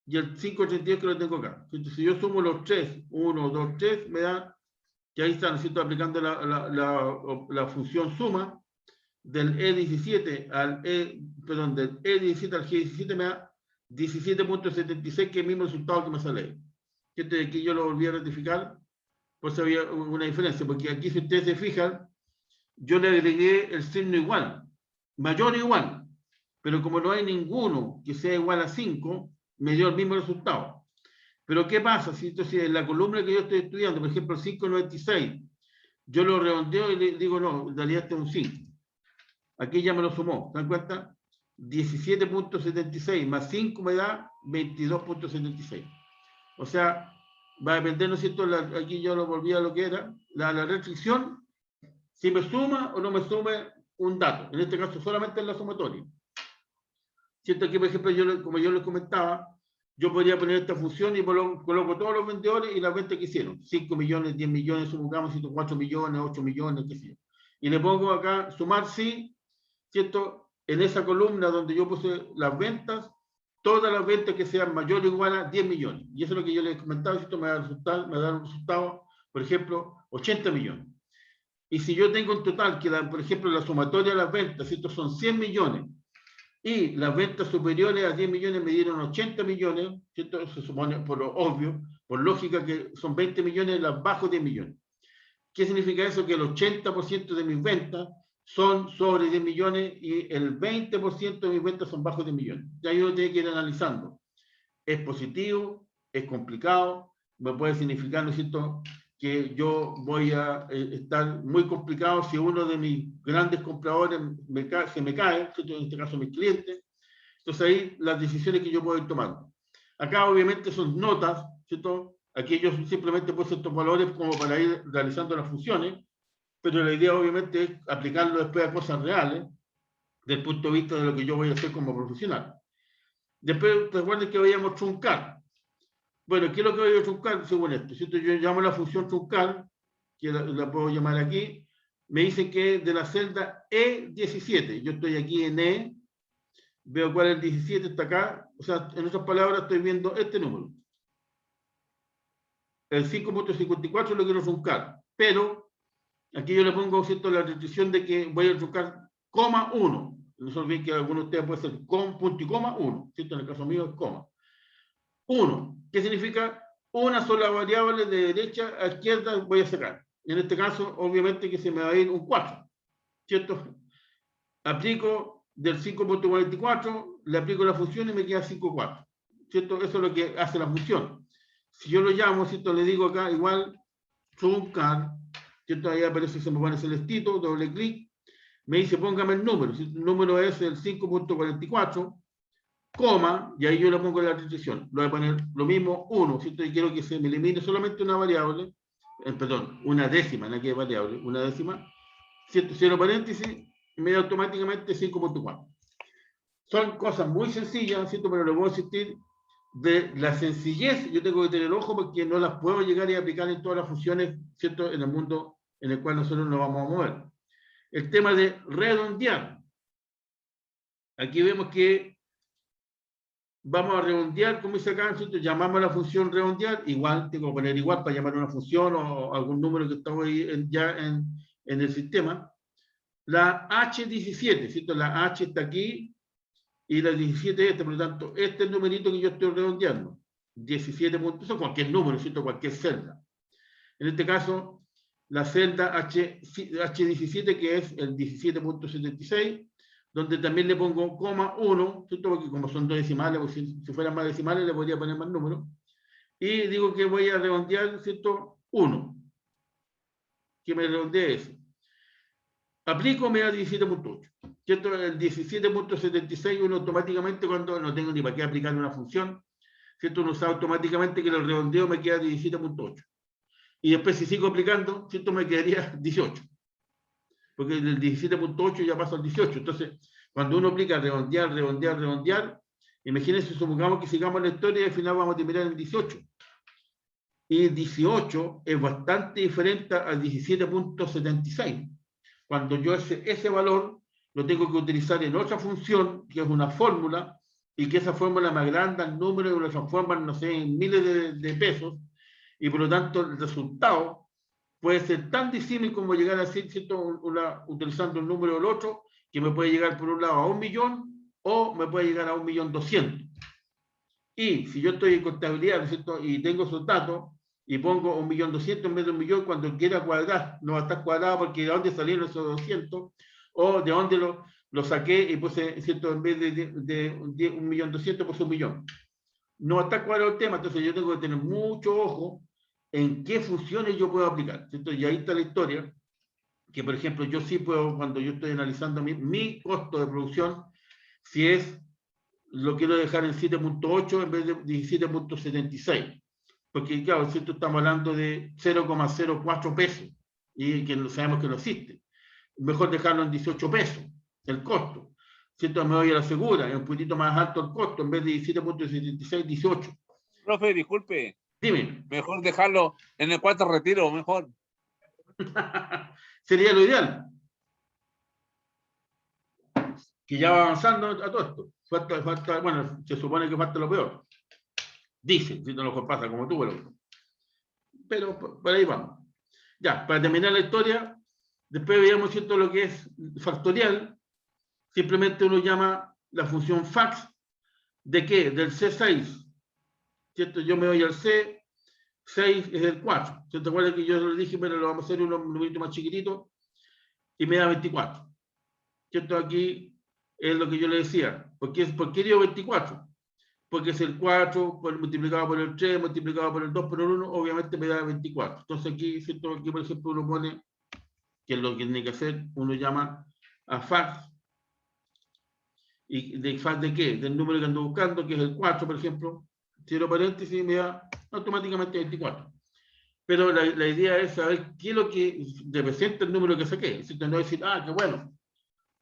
y el 5,82, que lo tengo acá. Entonces, si yo sumo los 3, 1, 2, 3, me da que ahí están, ¿cierto? Aplicando la función suma del E17 al del E17 al G17 me da 17.76, que es el mismo resultado que me sale ahí. ¿Cierto? Y aquí yo lo volví a rectificar, por eso había una diferencia, porque aquí, si ustedes se fijan, yo le agregué el signo igual, mayor o igual, pero como no hay ninguno que sea igual a 5, me dio el mismo resultado. Pero ¿qué pasa? Si entonces en la columna que yo estoy estudiando, por ejemplo, el 5,96, yo lo redondeo y le digo, no, en realidad este es un 5. Aquí ya me lo sumó, ¿se dan cuenta? 17.76 más 5 me da 22.76. O sea, va a depender, ¿no es cierto? Aquí yo lo volví a lo que era, la restricción, si me suma o no me sume un dato. En este caso solamente en la sumatoria. Siento que, por ejemplo, como yo les comentaba, yo podría poner esta función y coloco todos los vendedores y las ventas que hicieron. 5 millones, 10 millones, supongamos, 4 millones, 8 millones, qué sé yo. Y le pongo acá, sumar sí, ¿cierto? En esa columna donde yo puse las ventas, todas las ventas que sean mayor o igual a 10 millones. Y eso es lo que yo les comentaba, ¿cierto? Me da un resultado, por ejemplo, 80 millones. Y si yo tengo un total que, por ejemplo, la sumatoria de las ventas, ¿cierto? Son 100 millones, y las ventas superiores a 10 millones me dieron 80 millones, ¿cierto? Eso se supone, por lo obvio, por lógica, que son 20 millones las bajo 10 millones. ¿Qué significa eso? Que el 80% de mis ventas son sobre 10 millones y el 20% de mis ventas son bajo 10 millones. Ya yo tengo que ir analizando. ¿Es positivo? ¿Es complicado? Me puede significar, ¿no es cierto?, que yo voy a estar muy complicado si uno de mis grandes compradores se me cae, ¿cierto? En este caso mis clientes. Entonces ahí las decisiones que yo puedo ir tomando. Acá obviamente son notas, ¿cierto? Aquí yo simplemente puse estos valores como para ir realizando las funciones, pero la idea obviamente es aplicarlo después a cosas reales, desde el punto de vista de lo que yo voy a hacer como profesional. Después, recuerden que veíamos truncar. Bueno, ¿qué es lo que voy a truncar según esto? ¿Cierto? Yo llamo la función truncar, que la puedo llamar aquí, me dice que es de la celda E17. Yo estoy aquí en E, veo cuál es el 17, está acá. O sea, en otras palabras, estoy viendo este número. El 5.54 lo quiero truncar, pero aquí yo le pongo, ¿cierto?, la restricción de que voy a truncar coma 1. No se olviden que algunos de ustedes puede ser con punto y coma 1, ¿cierto? En el caso mío es coma. 1, ¿qué significa? Una sola variable de derecha a izquierda voy a sacar. En este caso, obviamente que se me va a ir un 4, ¿cierto? Aplico del 5.44, le aplico la función y me queda 5,4, ¿cierto? Eso es lo que hace la función. Si yo lo llamo, ¿cierto? Le digo acá igual truncar, ¿cierto? Ahí aparece, se me pone celestito, doble clic, me dice póngame el número. Si el número es el 5.44, coma, y ahí yo le pongo la restricción. Lo voy a poner lo mismo, 1, ¿cierto? Y quiero que se me elimine solamente una variable, perdón, una décima, no que variable, una décima, ¿cierto? Cierro paréntesis, y me da automáticamente 5.4. Son cosas muy sencillas, ¿cierto? Pero le voy a insistir de la sencillez. Yo tengo que tener ojo porque no las puedo llegar y aplicar en todas las funciones, ¿cierto? En el mundo en el cual nosotros nos vamos a mover. El tema de redondear. Aquí vemos que vamos a redondear, como dice acá, ¿cierto? Llamamos a la función redondear, igual, tengo que poner igual para llamar a una función o algún número que está ahí ya en el sistema. La H17, ¿cierto? La H está aquí y la 17 este, por lo tanto, este es el numerito que yo estoy redondeando. 17 puntos, eso cualquier número, ¿cierto? Cualquier celda. En este caso, la celda H17, que es el 17.76, donde también le pongo coma 1, ¿cierto? Porque como son dos decimales, pues si fueran más decimales le podría poner más números. Y digo que voy a redondear, ¿cierto? 1. Que me redondee eso. Aplico, me da 17.8. ¿Cierto? El 17.76 uno automáticamente, cuando no tengo ni para qué aplicar una función, ¿cierto? Uno sabe automáticamente que el redondeo me queda 17.8. Y después si sigo aplicando, ¿cierto? Me quedaría 18. Porque del 17.8 ya paso al 18. Entonces, cuando uno aplica redondear, redondear, redondear, imagínense, supongamos que sigamos la historia y al final vamos a terminar en 18. Y 18 es bastante diferente al 17.76. Cuando yo ese valor lo tengo que utilizar en otra función, que es una fórmula, y que esa fórmula me agranda el número y lo transforma, no sé, en miles de pesos, y por lo tanto el resultado puede ser tan disímil como llegar a ser, ¿cierto? Utilizando un número o el otro, que me puede llegar por un lado a 1.000.000 o me puede llegar a 1.200.000. Y si yo estoy en contabilidad, ¿cierto? Y tengo esos datos y pongo 1.200.000 en vez de 1.000.000, cuando quiera cuadrar, no va a estar cuadrado porque de dónde salieron esos 200 o de dónde lo saqué y puse, ¿cierto? En vez de 1.200.000 puse 1.000.000. No va a estar cuadrado el tema, entonces yo tengo que tener mucho ojo en qué funciones yo puedo aplicar, ¿cierto? Y ahí está la historia, que por ejemplo yo sí puedo, cuando yo estoy analizando mi costo de producción, si es, lo quiero dejar en 7.8 en vez de 17.76, porque claro, ¿cierto? Estamos hablando de 0,04 pesos, y que sabemos que no existe. Mejor dejarlo en 18 pesos, el costo. ¿Cierto? Me voy a la segura, es un poquito más alto el costo, en vez de 17.76, 18. Profe, disculpe. Dime. Mejor dejarlo en el cuarto retiro, mejor. Sería lo ideal. Que ya va avanzando a todo esto. Falta, bueno, se supone que falta lo peor. Dicen, si no lo pasa como tú, pero por ahí vamos. Ya, para terminar la historia, después veamos, ¿cierto?, lo que es factorial. Simplemente uno llama la función fax. ¿De qué? Del C6. ¿Cierto? Yo me voy al C, 6 es el 4. ¿Se te acuerdas que yo le dije, bueno, lo vamos a hacer un numerito más chiquitito y me da 24? ¿Cierto? Aquí es lo que yo le decía. ¿Por qué dio 24? Porque es el 4 multiplicado por el 3, multiplicado por el 2 por el 1, obviamente me da 24. Entonces aquí, ¿cierto? Aquí por ejemplo uno pone, que es lo que tiene que hacer, uno llama a fax. ¿Y de fax de qué? Del número que ando buscando, que es el 4, por ejemplo. Cierro paréntesis, me da automáticamente 24. Pero la idea es saber qué es lo que representa el número que saqué. Es decir, no decir, qué bueno.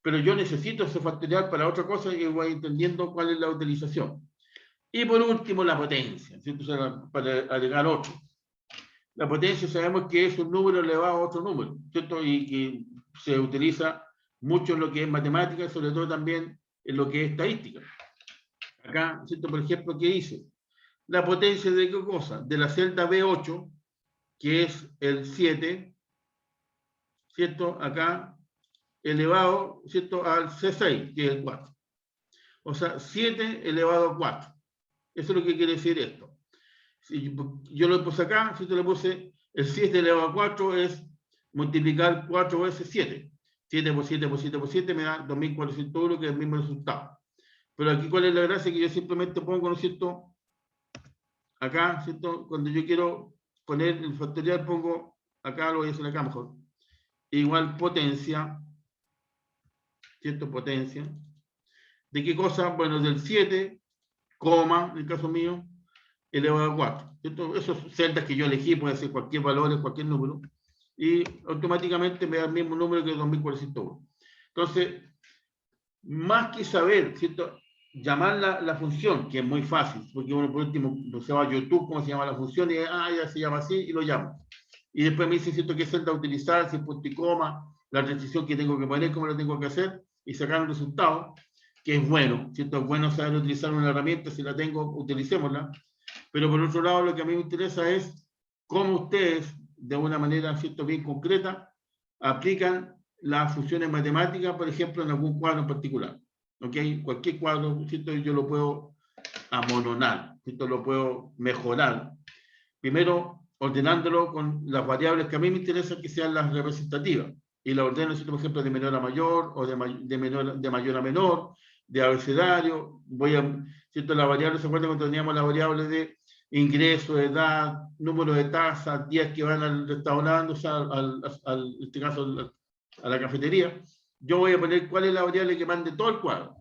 Pero yo necesito ese factorial para otra cosa y voy entendiendo cuál es la utilización. Y por último, la potencia, ¿cierto? O sea, para agregar otro. La potencia sabemos que es un número elevado a otro número, ¿cierto? Y que se utiliza mucho en lo que es matemática, sobre todo también en lo que es estadística. Acá, ¿cierto? Por ejemplo, ¿qué dice? La potencia de qué cosa? De la celda B8, que es el 7, ¿cierto? Acá, elevado, ¿cierto? Al C6, que es el 4. O sea, 7 elevado a 4. Eso es lo que quiere decir esto. Si yo lo puse acá, si te lo puse, el 7 elevado a 4 es multiplicar 4 veces 7. 7 por 7 por 7 por 7 me da 2401, que es el mismo resultado. Pero aquí, ¿cuál es la gracia? Que yo simplemente pongo, ¿no es cierto? Acá, ¿cierto? Cuando yo quiero poner el factorial, pongo, acá lo voy a hacer acá mejor. Igual potencia, ¿cierto? Potencia. ¿De qué cosa? Bueno, del 7, coma, en el caso mío, elevado a 4. ¿Cierto? Esos celdas que yo elegí, puede ser cualquier valor, cualquier número, y automáticamente me da el mismo número que 2401. Entonces, más que saber, ¿cierto?, llamar la función, que es muy fácil, porque uno por último se va a YouTube, cómo se llama la función, y ya se llama así, y lo llamo. y después me dice, ¿cierto?, qué celda utilizar, si es punto y coma, la restricción que tengo que poner, cómo lo tengo que hacer, y sacar un resultado, que es bueno, ¿cierto? Es bueno saber utilizar una herramienta, si la tengo, utilicémosla. Pero por otro lado, lo que a mí me interesa es cómo ustedes, de una manera, ¿cierto?, bien concreta, aplican las funciones matemáticas, por ejemplo, en algún cuadro en particular. ¿Ok? Cualquier cuadro, ¿cierto?, yo lo puedo amononar, ¿cierto?, lo puedo mejorar. Primero, ordenándolo con las variables que a mí me interesan que sean las representativas. Y la ordeno, ¿cierto?, por ejemplo, de menor a mayor, o de mayor a menor, de abecedario. Voy a, ¿cierto?, la variable, ¿se acuerdan cuando teníamos la variable de ingreso, edad, número de tazas, días que van al restaurante, o sea, en este caso, a la cafetería? Yo voy a poner cuál es la variable que mande todo el cuadro.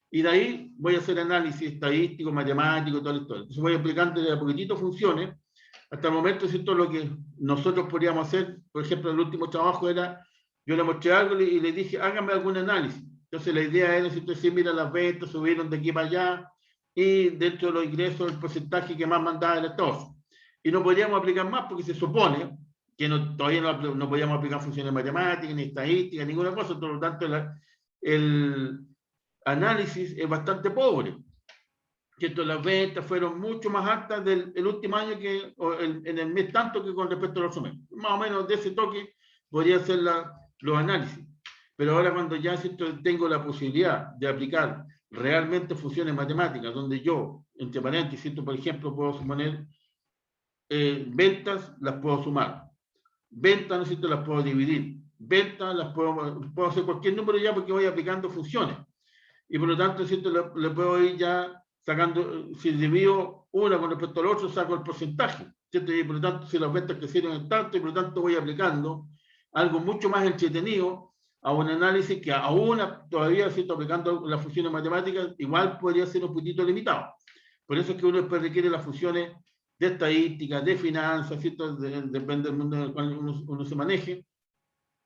Y de ahí voy a hacer análisis estadístico, matemático, todo esto. Entonces voy aplicando de a poquitito funciones. Hasta el momento, ¿cierto?, lo que nosotros podríamos hacer, por ejemplo, el último trabajo era, yo le mostré algo y le dije, hágame algún análisis. Entonces la idea era, ¿cierto?, decir, mira, las ventas subieron de aquí para allá, y dentro de los ingresos, el porcentaje que más mandaba era todo. Y no podríamos aplicar más porque se supone que todavía no podíamos aplicar funciones matemáticas, ni estadísticas, ninguna cosa. Por lo tanto, el análisis es bastante pobre. ¿Cierto? Las ventas fueron mucho más altas el último año que en el mes tanto que con respecto a los otros meses. Más o menos de ese toque podría ser los análisis. Pero ahora cuando ya, ¿cierto?, tengo la posibilidad de aplicar realmente funciones matemáticas, donde yo, entre paréntesis, ¿cierto?, por ejemplo, puedo suponer ventas, las puedo sumar. Ventas, ¿no es cierto?, las puedo dividir. Ventas, las puedo hacer cualquier número ya porque voy aplicando funciones. Y por lo tanto, ¿cierto?, le puedo ir ya sacando, si divido una con respecto al otro, saco el porcentaje, ¿cierto? Y por lo tanto, si las ventas crecieron en tanto, y por lo tanto voy aplicando algo mucho más entretenido a un análisis que aún todavía, ¿cierto?, aplicando las funciones matemáticas, igual podría ser un poquito limitado. Por eso es que uno después requiere las funciones de estadística, de finanzas, ¿cierto?, depende del mundo en el cual uno se maneje.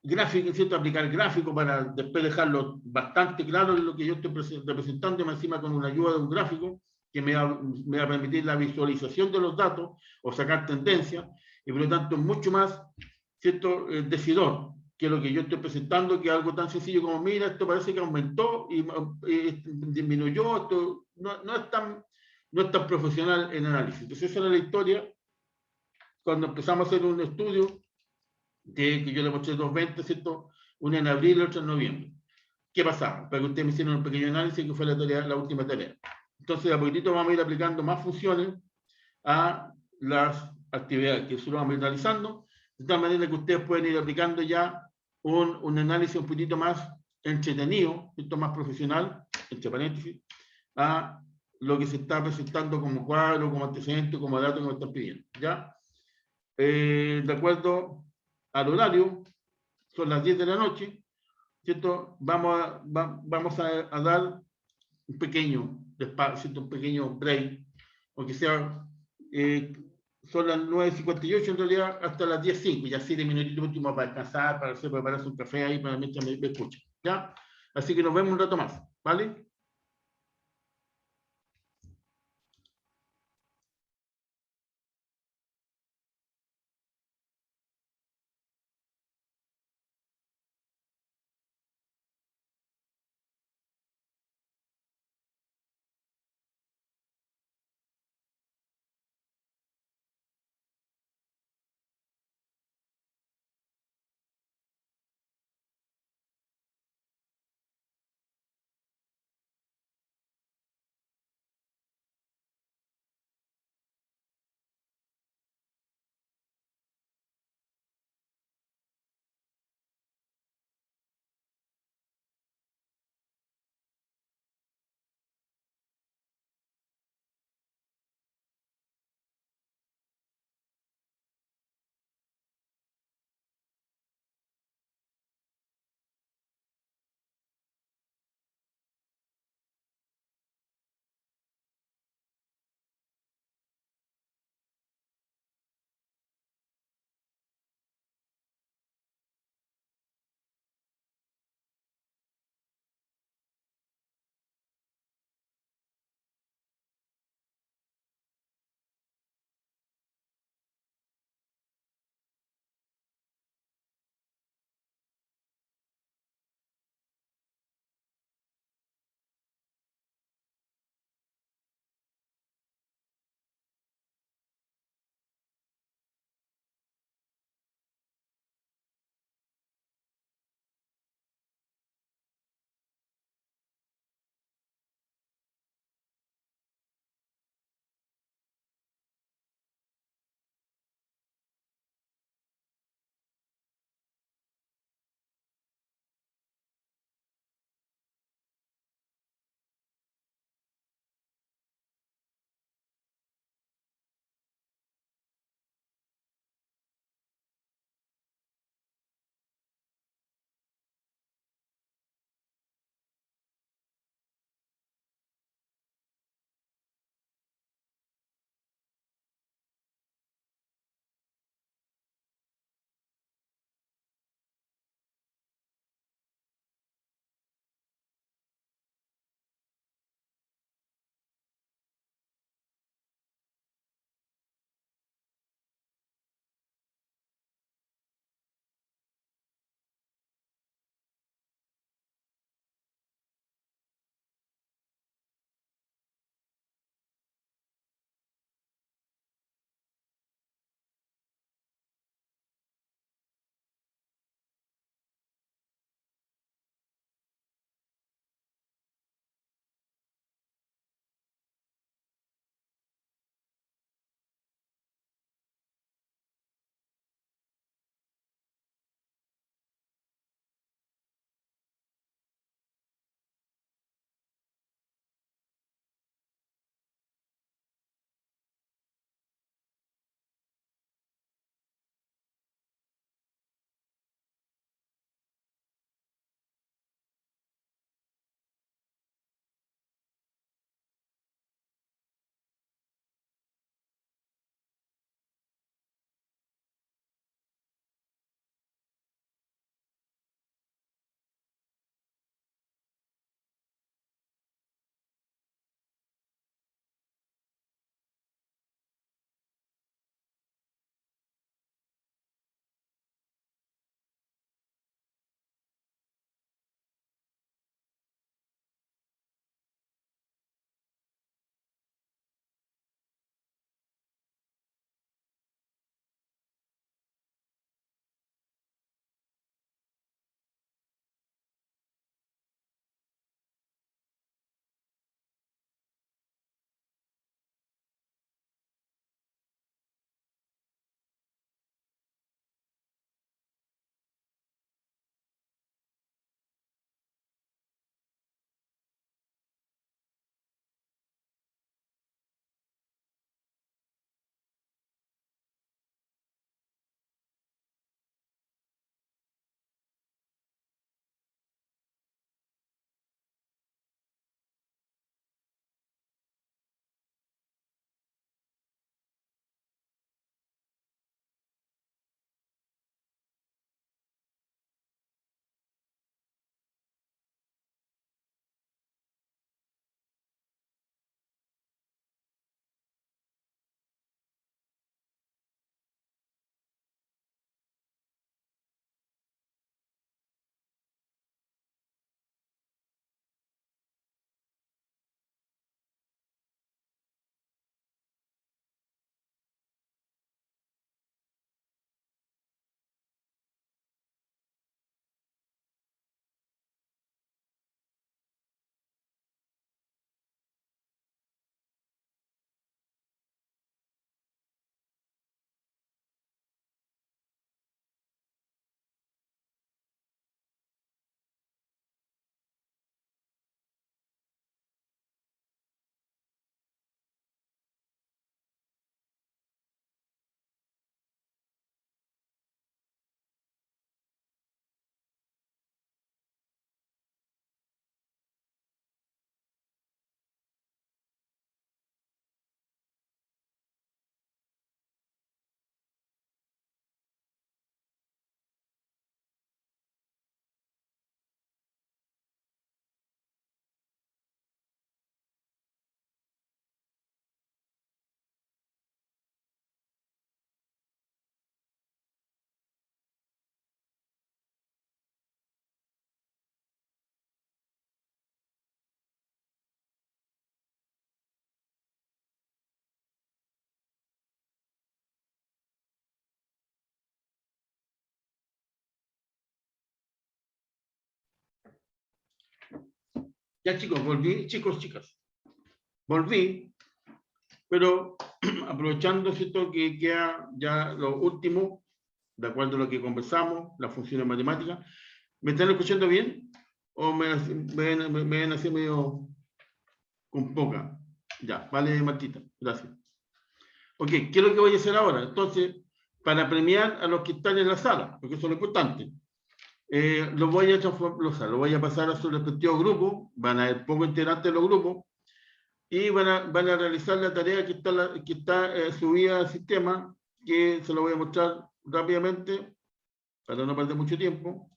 Gráfico, ¿cierto?, aplicar gráfico para después dejarlo bastante claro en lo que yo estoy representando, y encima con una ayuda de un gráfico que me va a permitir la visualización de los datos o sacar tendencias, y por lo tanto es mucho más, ¿cierto?, decidor que lo que yo estoy presentando, que es algo tan sencillo como, mira, esto parece que aumentó y disminuyó, esto no es tan profesional en análisis. Entonces esa era la historia cuando empezamos a hacer un estudio que yo le mostré 220, ¿cierto? Una en abril y otra en noviembre. ¿Qué pasaba? Para que ustedes me hicieran un pequeño análisis, que fue la última tarea. Entonces, a poquitito vamos a ir aplicando más funciones a las actividades que nosotros vamos a ir realizando, de tal manera que ustedes pueden ir aplicando ya un análisis un poquito más entretenido, esto más profesional, entre paréntesis, a lo que se está presentando como cuadro, como antecedente, como dato que me están pidiendo. ¿Ya? De acuerdo al horario, son las 10 de la noche, ¿cierto? Vamos a dar un pequeño despacio, un pequeño break, aunque sea, son las 9:58 en realidad, hasta las 10:05, ya 7 minutitos últimos para descansar, para prepararse un café ahí, para mientras me escuchan, ¿ya? Así que nos vemos un rato más, ¿vale? Ya chicos, volví, chicos, chicas. Volví, pero aprovechando, ¿cierto?, que queda ya lo último, de acuerdo a lo que conversamos, las funciones matemáticas. ¿Me están escuchando bien? ¿O me ven así medio con poca? Ya, vale, Martita, gracias. Ok, ¿qué es lo que voy a hacer ahora? Entonces, para premiar a los que están en la sala, porque eso es lo importante, lo voy a pasar a su respectivo grupo, van a haber poco integrantes de los grupos, y van a realizar la tarea que está subida al sistema, que se lo voy a mostrar rápidamente, para no perder mucho tiempo,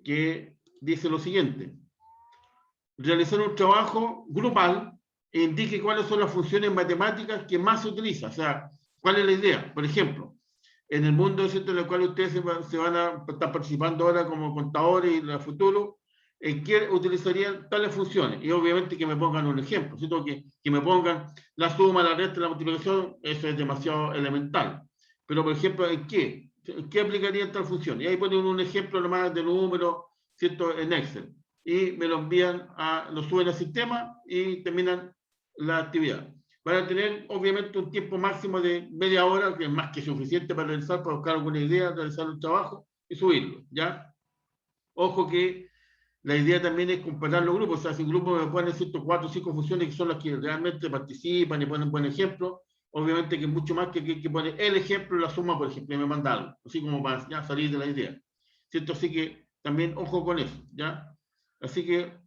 que dice lo siguiente: realizar un trabajo grupal e indique cuáles son las funciones matemáticas que más se utilizan. O sea, ¿cuál es la idea? Por ejemplo, en el mundo en el cual ustedes se van a estar participando ahora como contadores y en el futuro, ¿en qué utilizarían tales funciones? Y obviamente que me pongan un ejemplo, ¿cierto? Que me pongan la suma, la resta, la multiplicación, eso es demasiado elemental. Pero, por ejemplo, ¿en qué? ¿Qué aplicarían tal función? Y ahí ponen un ejemplo nomás de número, ¿cierto?, en Excel. Y me lo envían, lo suben al sistema y terminan la actividad. Van a tener, obviamente, un tiempo máximo de media hora, que es más que suficiente para realizar, para buscar alguna idea, realizar un trabajo y subirlo, ¿ya? Ojo que la idea también es comparar los grupos. O sea, si un grupo me pone 4 o 5 funciones que son las que realmente participan y ponen buen ejemplo, obviamente que es mucho más que pone el ejemplo, la suma, por ejemplo, y me manda algo, así como para ya salir de la idea, ¿cierto? Así que también ojo con eso, ¿ya? Así que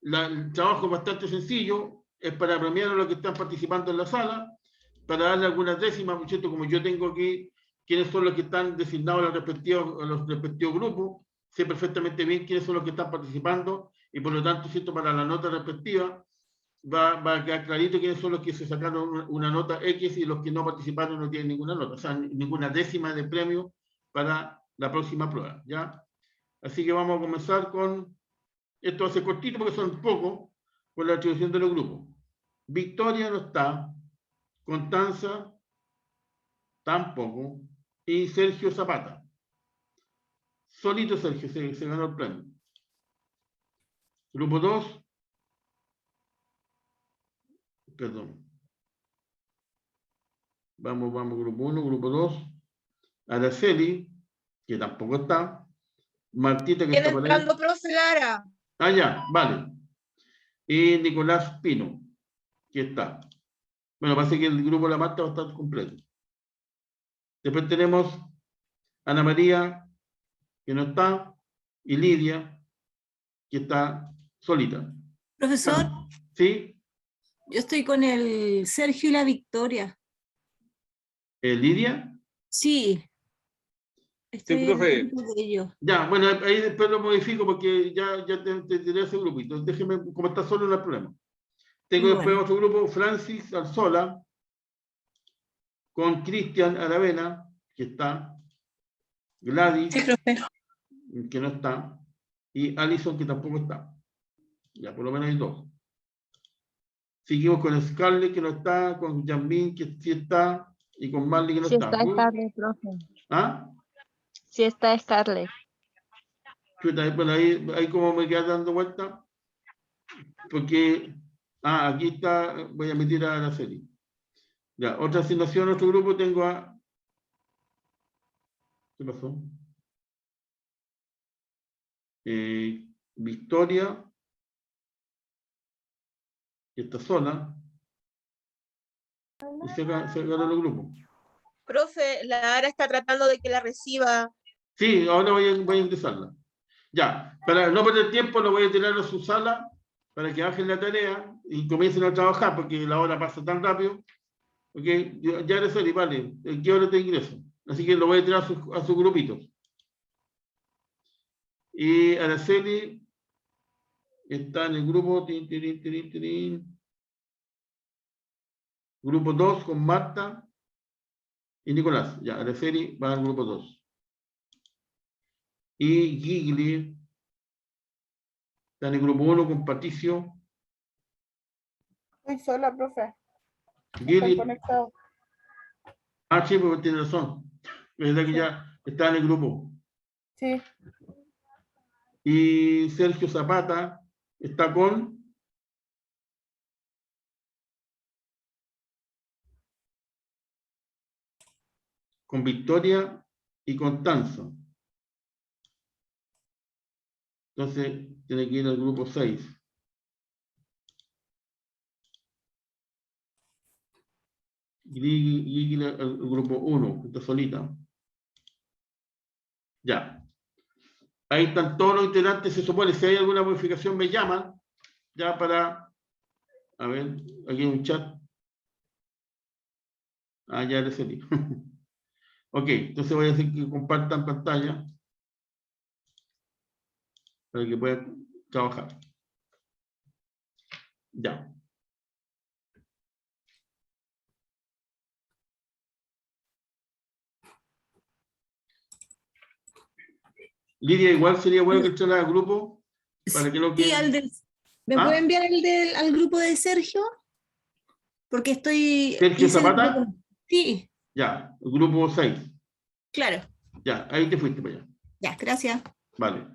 el trabajo es bastante sencillo, es para premiar a los que están participando en la sala, para darle algunas décimas, ¿cierto? Como yo tengo aquí quiénes son los que están designados a los respectivos grupos, sé perfectamente bien quiénes son los que están participando y por lo tanto, ¿cierto?, para la nota respectiva va a quedar clarito quiénes son los que se sacaron una nota X y los que no participaron no tienen ninguna nota, o sea, ninguna décima de premio para la próxima prueba, ¿ya? Así que vamos a comenzar con, esto va a ser cortito porque son pocos, con la atribución de los grupos. Victoria no está, Constanza tampoco, y Sergio Zapata. Solito Sergio se ganó el premio. Grupo 2, perdón. Vamos, grupo 1, grupo 2. Araceli, que tampoco está. Martita, que Viene está por ahí. entrando, profe Lara. Ah, ya, vale. Y Nicolás Pino, que está. Bueno, parece que el grupo de la Marta va a estar completo. Después tenemos Ana María, que no está, y Lidia, que está solita. Profesor, ¿Sí? yo estoy con el Sergio y la Victoria. ¿Lidia? Sí. Estoy Sí, en profe. el grupo de ellos. Ya, bueno, ahí después lo modifico porque ya te diré ese grupito. Déjeme, como está solo, no hay problema. Tengo después Bueno. otro grupo, Francis Alzola, con Cristian Aravena, que está, Gladys, Sí, profe. que no está, y Alison, que tampoco está. Ya, por lo menos hay 2. Seguimos con Scarlett, que no está, con Janmin, que sí está, y con Marley, que no Sí está. está Scarlett, profe. ¿Ah? Sí está Scarlett. Bueno, ahí como me queda dando vuelta, porque, aquí está, voy a meter a la serie. Ya, otra asignación, otro grupo, tengo a... ¿Qué pasó? Victoria, que está sola, y se ganó el grupo. Profe, Lara está tratando de que la reciba. Sí, ahora voy a ingresarla. Ya, para no perder tiempo, lo voy a tirar a su sala para que bajen la tarea y comiencen a trabajar, porque la hora pasa tan rápido. Ok, ya eres Eli, vale, ¿en qué hora te ingreso? Así que lo voy a tirar a su grupito. Y Araceli está en el grupo, grupo 2 con Marta y Nicolás. Ya, Araceli va al grupo 2. Y Gigli está en el grupo 1 con Patricio. Estoy sola, profe. Gigli, Estoy conectado. sí, porque tiene razón. Es verdad que ya está en el grupo. Sí. Y Sergio Zapata está con Victoria y Constanza. Entonces, tiene que ir al grupo 6. Y al grupo 1, está solita. Ya. Ahí están todos los integrantes, se supone. Si hay alguna modificación, me llaman. Ya para... A ver, aquí hay un chat. Ah, ya le salí. Ok, entonces voy a hacer que compartan pantalla para que puedan trabajar. Ya. Lidia, igual sería bueno que entrara al grupo para que no Sí, quede... ¿me puede enviar al grupo de Sergio? Porque Sergio hice el Zapata, grupo. Sí, ya, el grupo 6. claro. Ya, ahí te fuiste para allá. Ya, gracias. Vale.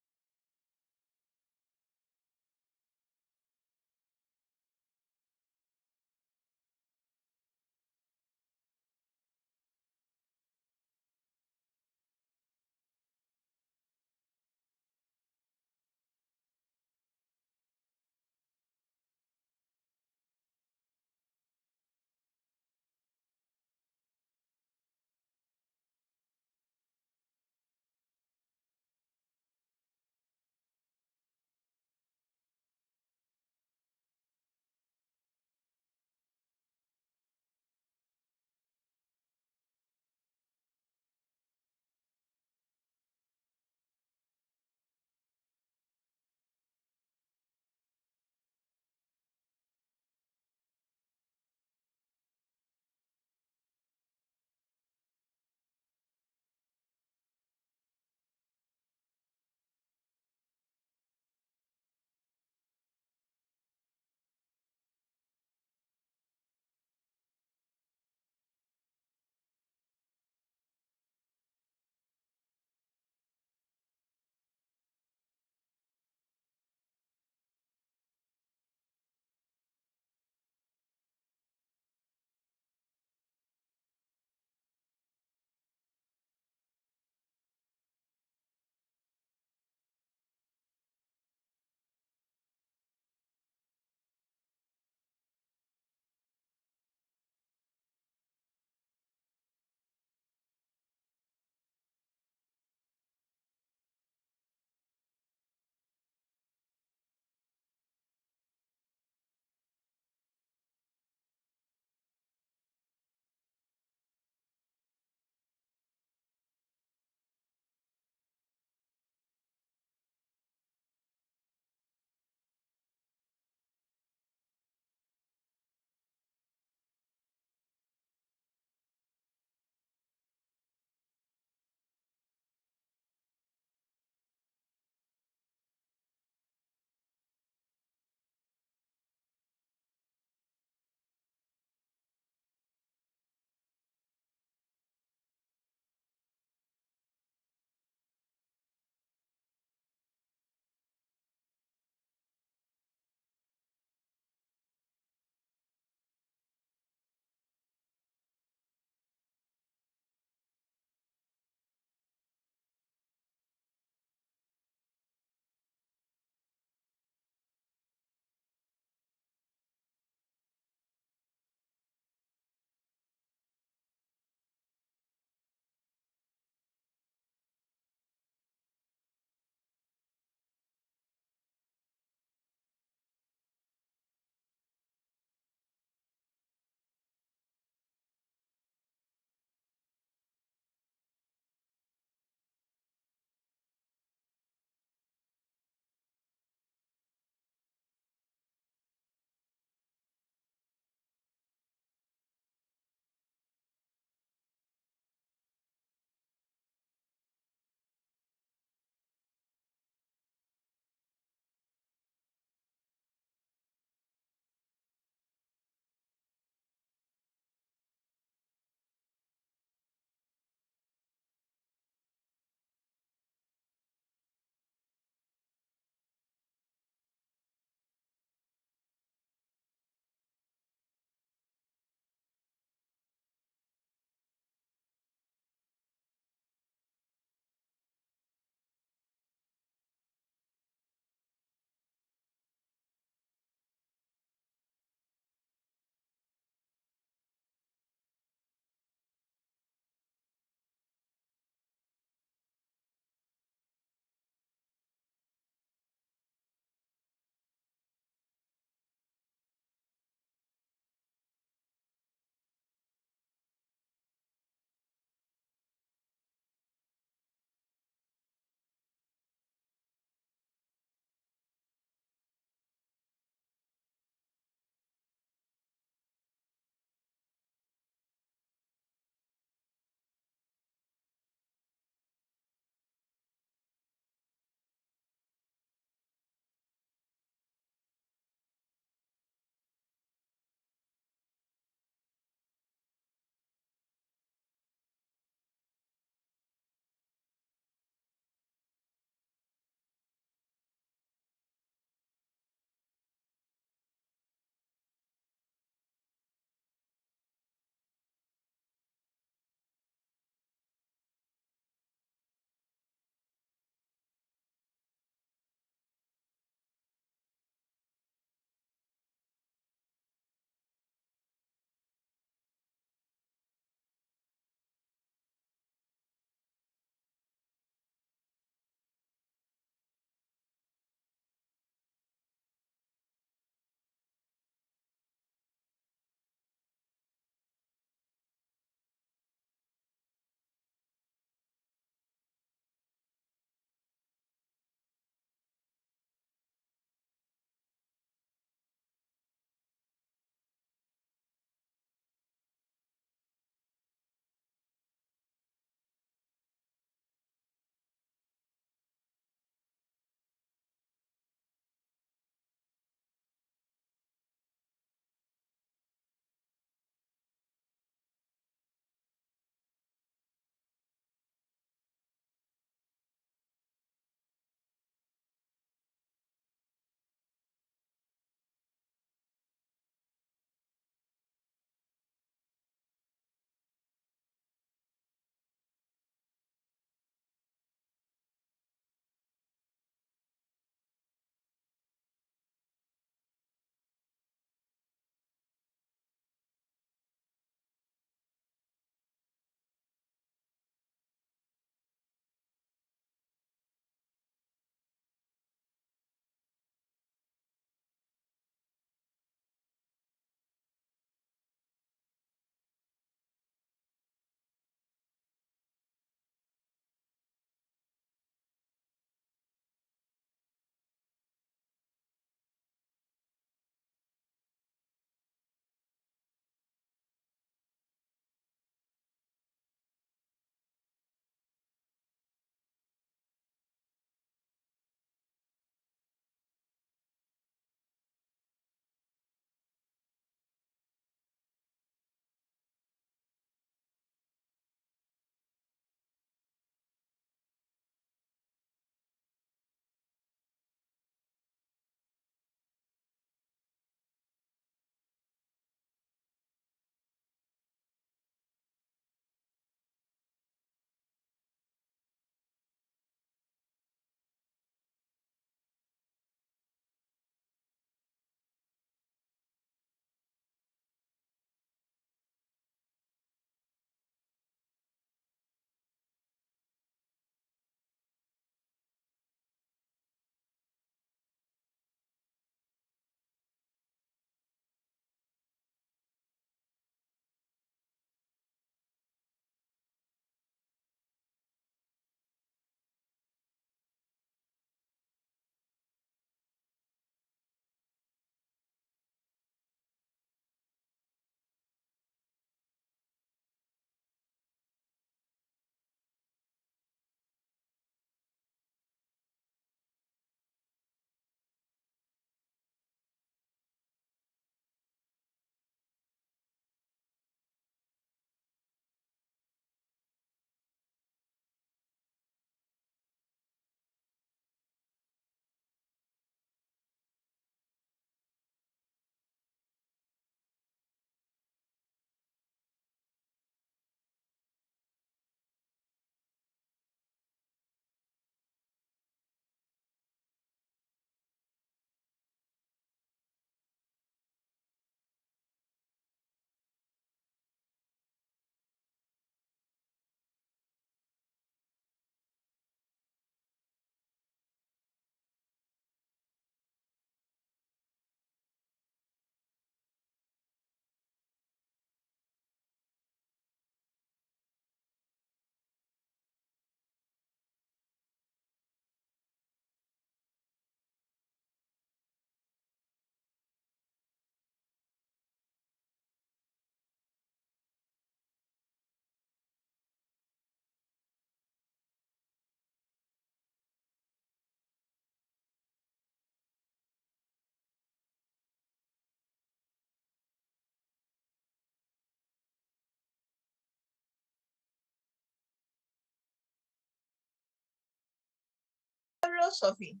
Pablo, Sofi.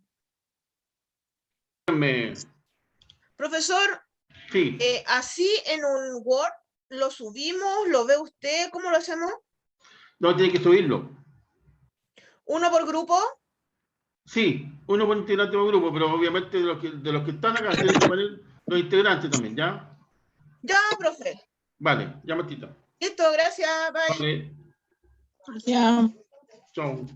Me- Profesor, Sí, así en un Word, ¿lo subimos? ¿Lo ve usted? ¿Cómo lo hacemos? no tiene que subirlo. ¿Uno por grupo? Sí, uno por integrante del grupo, pero obviamente de los que están acá tienen que poner los integrantes también, ¿ya? Ya, profe. Vale, ya Martita. Listo, gracias. Bye. Vale, Ya. chao.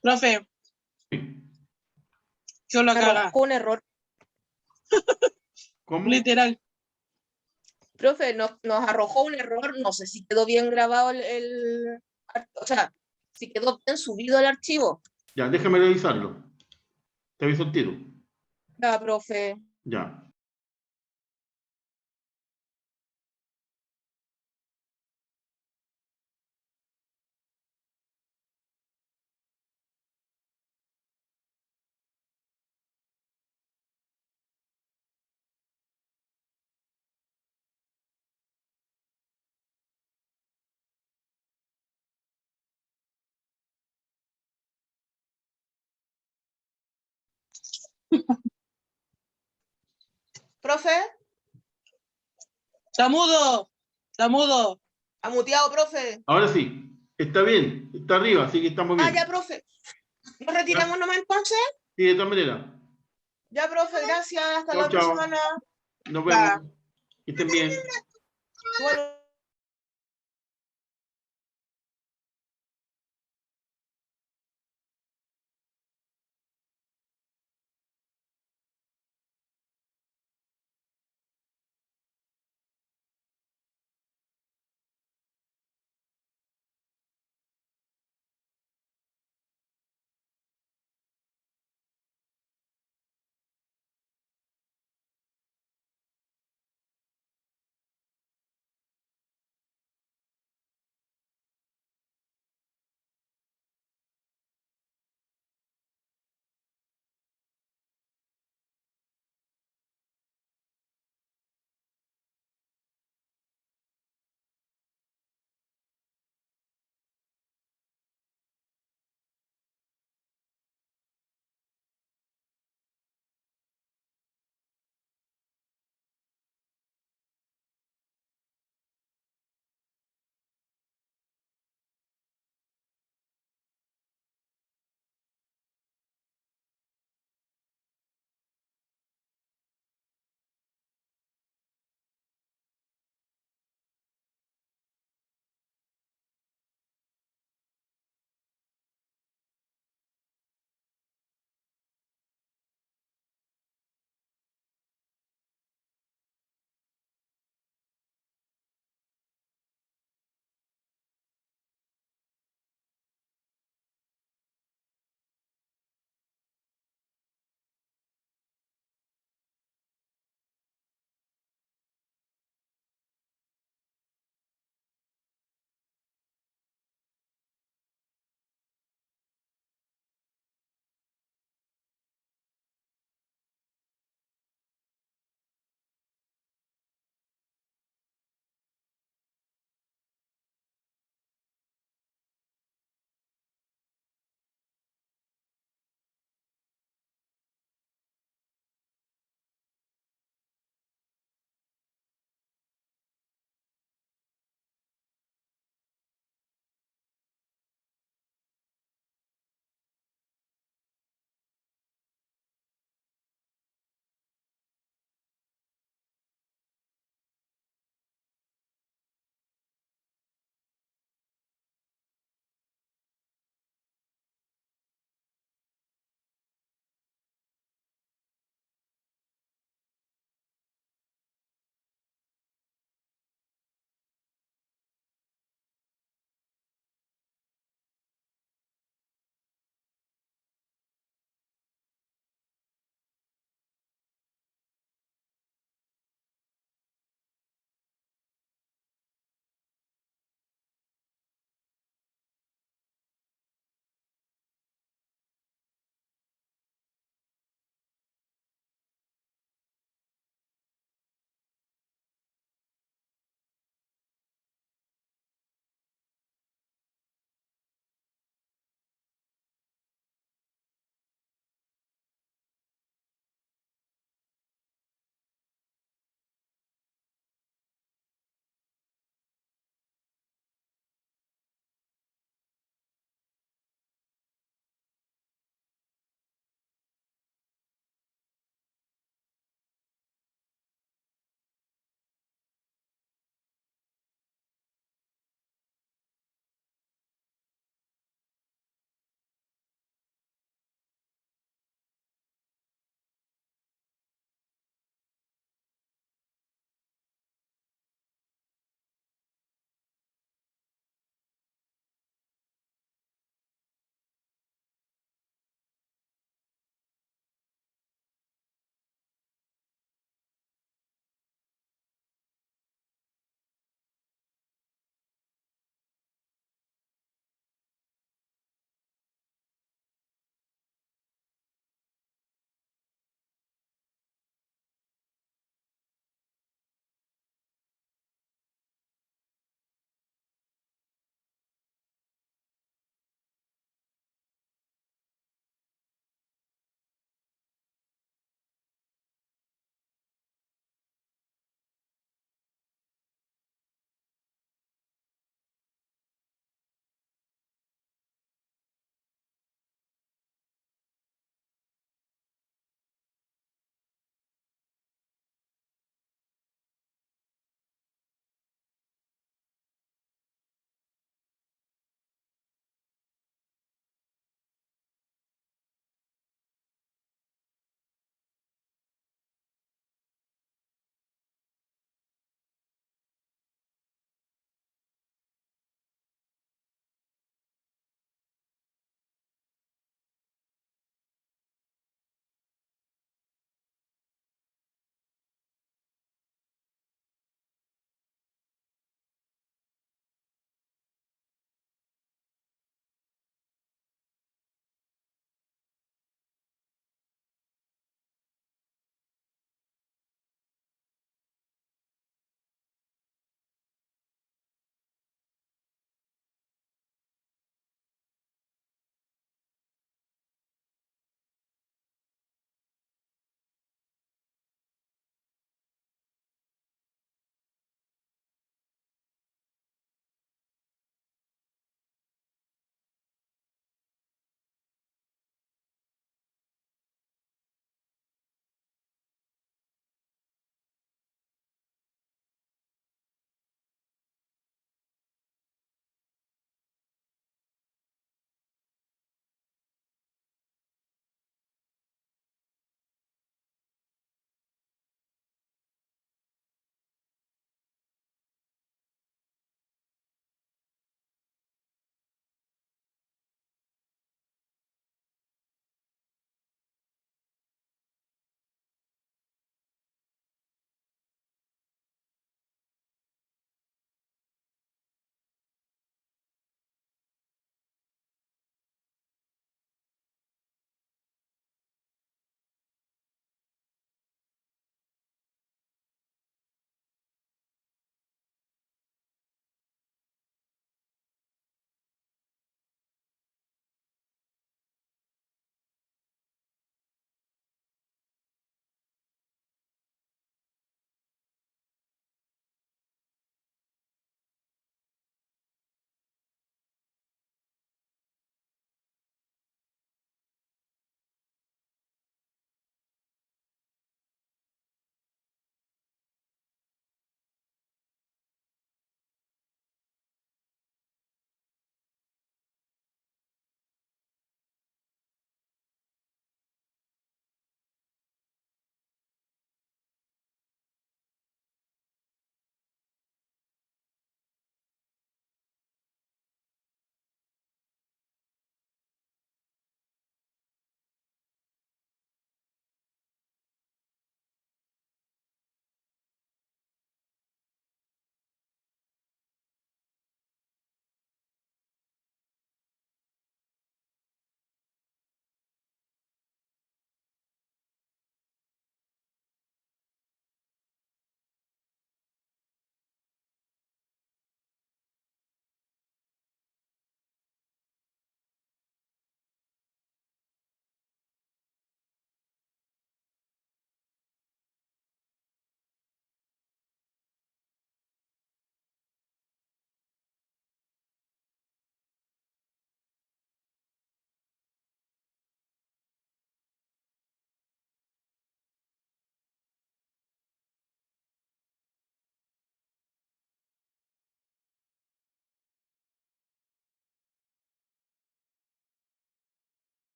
Profe, yo lo Me caga, provocó un error. ¿Cómo? literal. Profe, nos arrojó un error, no sé si quedó bien grabado o sea, si quedó bien subido el archivo. Ya, déjame revisarlo. Te aviso el tiro. Ya, profe. Ya. ¿Profe? Está mudo, está mudo. ¿Ha muteado, profe? Ahora sí, está bien, está arriba, así que estamos Ah, bien. ya, profe. ¿Nos retiramos nomás entonces? Sí, de todas maneras. Ya, profe, gracias. Hasta la Chao, otra chao. semana. Nos vemos. Ya. Que estén bien. Igual.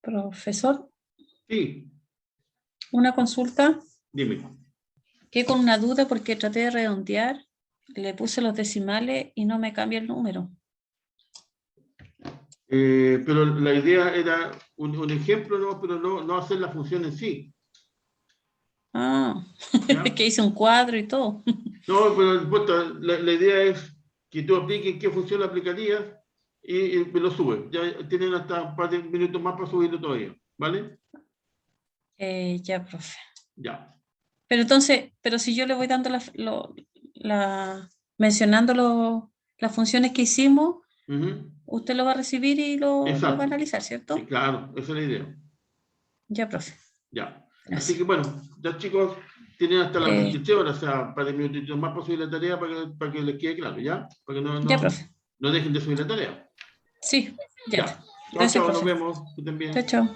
Profesor, Sí, una consulta. dime. Quedé con una duda porque traté de redondear, le puse los decimales y no me cambia el número. Pero la idea era un ejemplo, ¿no? Pero no hacer la función en sí. Ah, ¿Ya? que hice un cuadro y todo. No, pero la idea es que tú apliques qué función aplicarías y me lo subes. Ya tienen hasta un par de minutos más para subirlo todavía, ¿vale? Ya, profe. Ya. Pero entonces, si yo le voy dando mencionando las funciones que hicimos, Ujú. usted lo va a recibir y lo va a Exacto. analizar, ¿cierto? Sí, claro, esa es la idea. Ya, profe. Ya. Así Gracias. que bueno, ya chicos, tienen hasta las Eh, 23 horas, o sea, para minutitos más para subir la tarea para que les quede claro, ¿ya? Para que Ya, profe. no dejen de subir la tarea. Sí, ya. Ya. Chao, Gracias, chao, nos profe. vemos. Que estén bien. Chao, chao.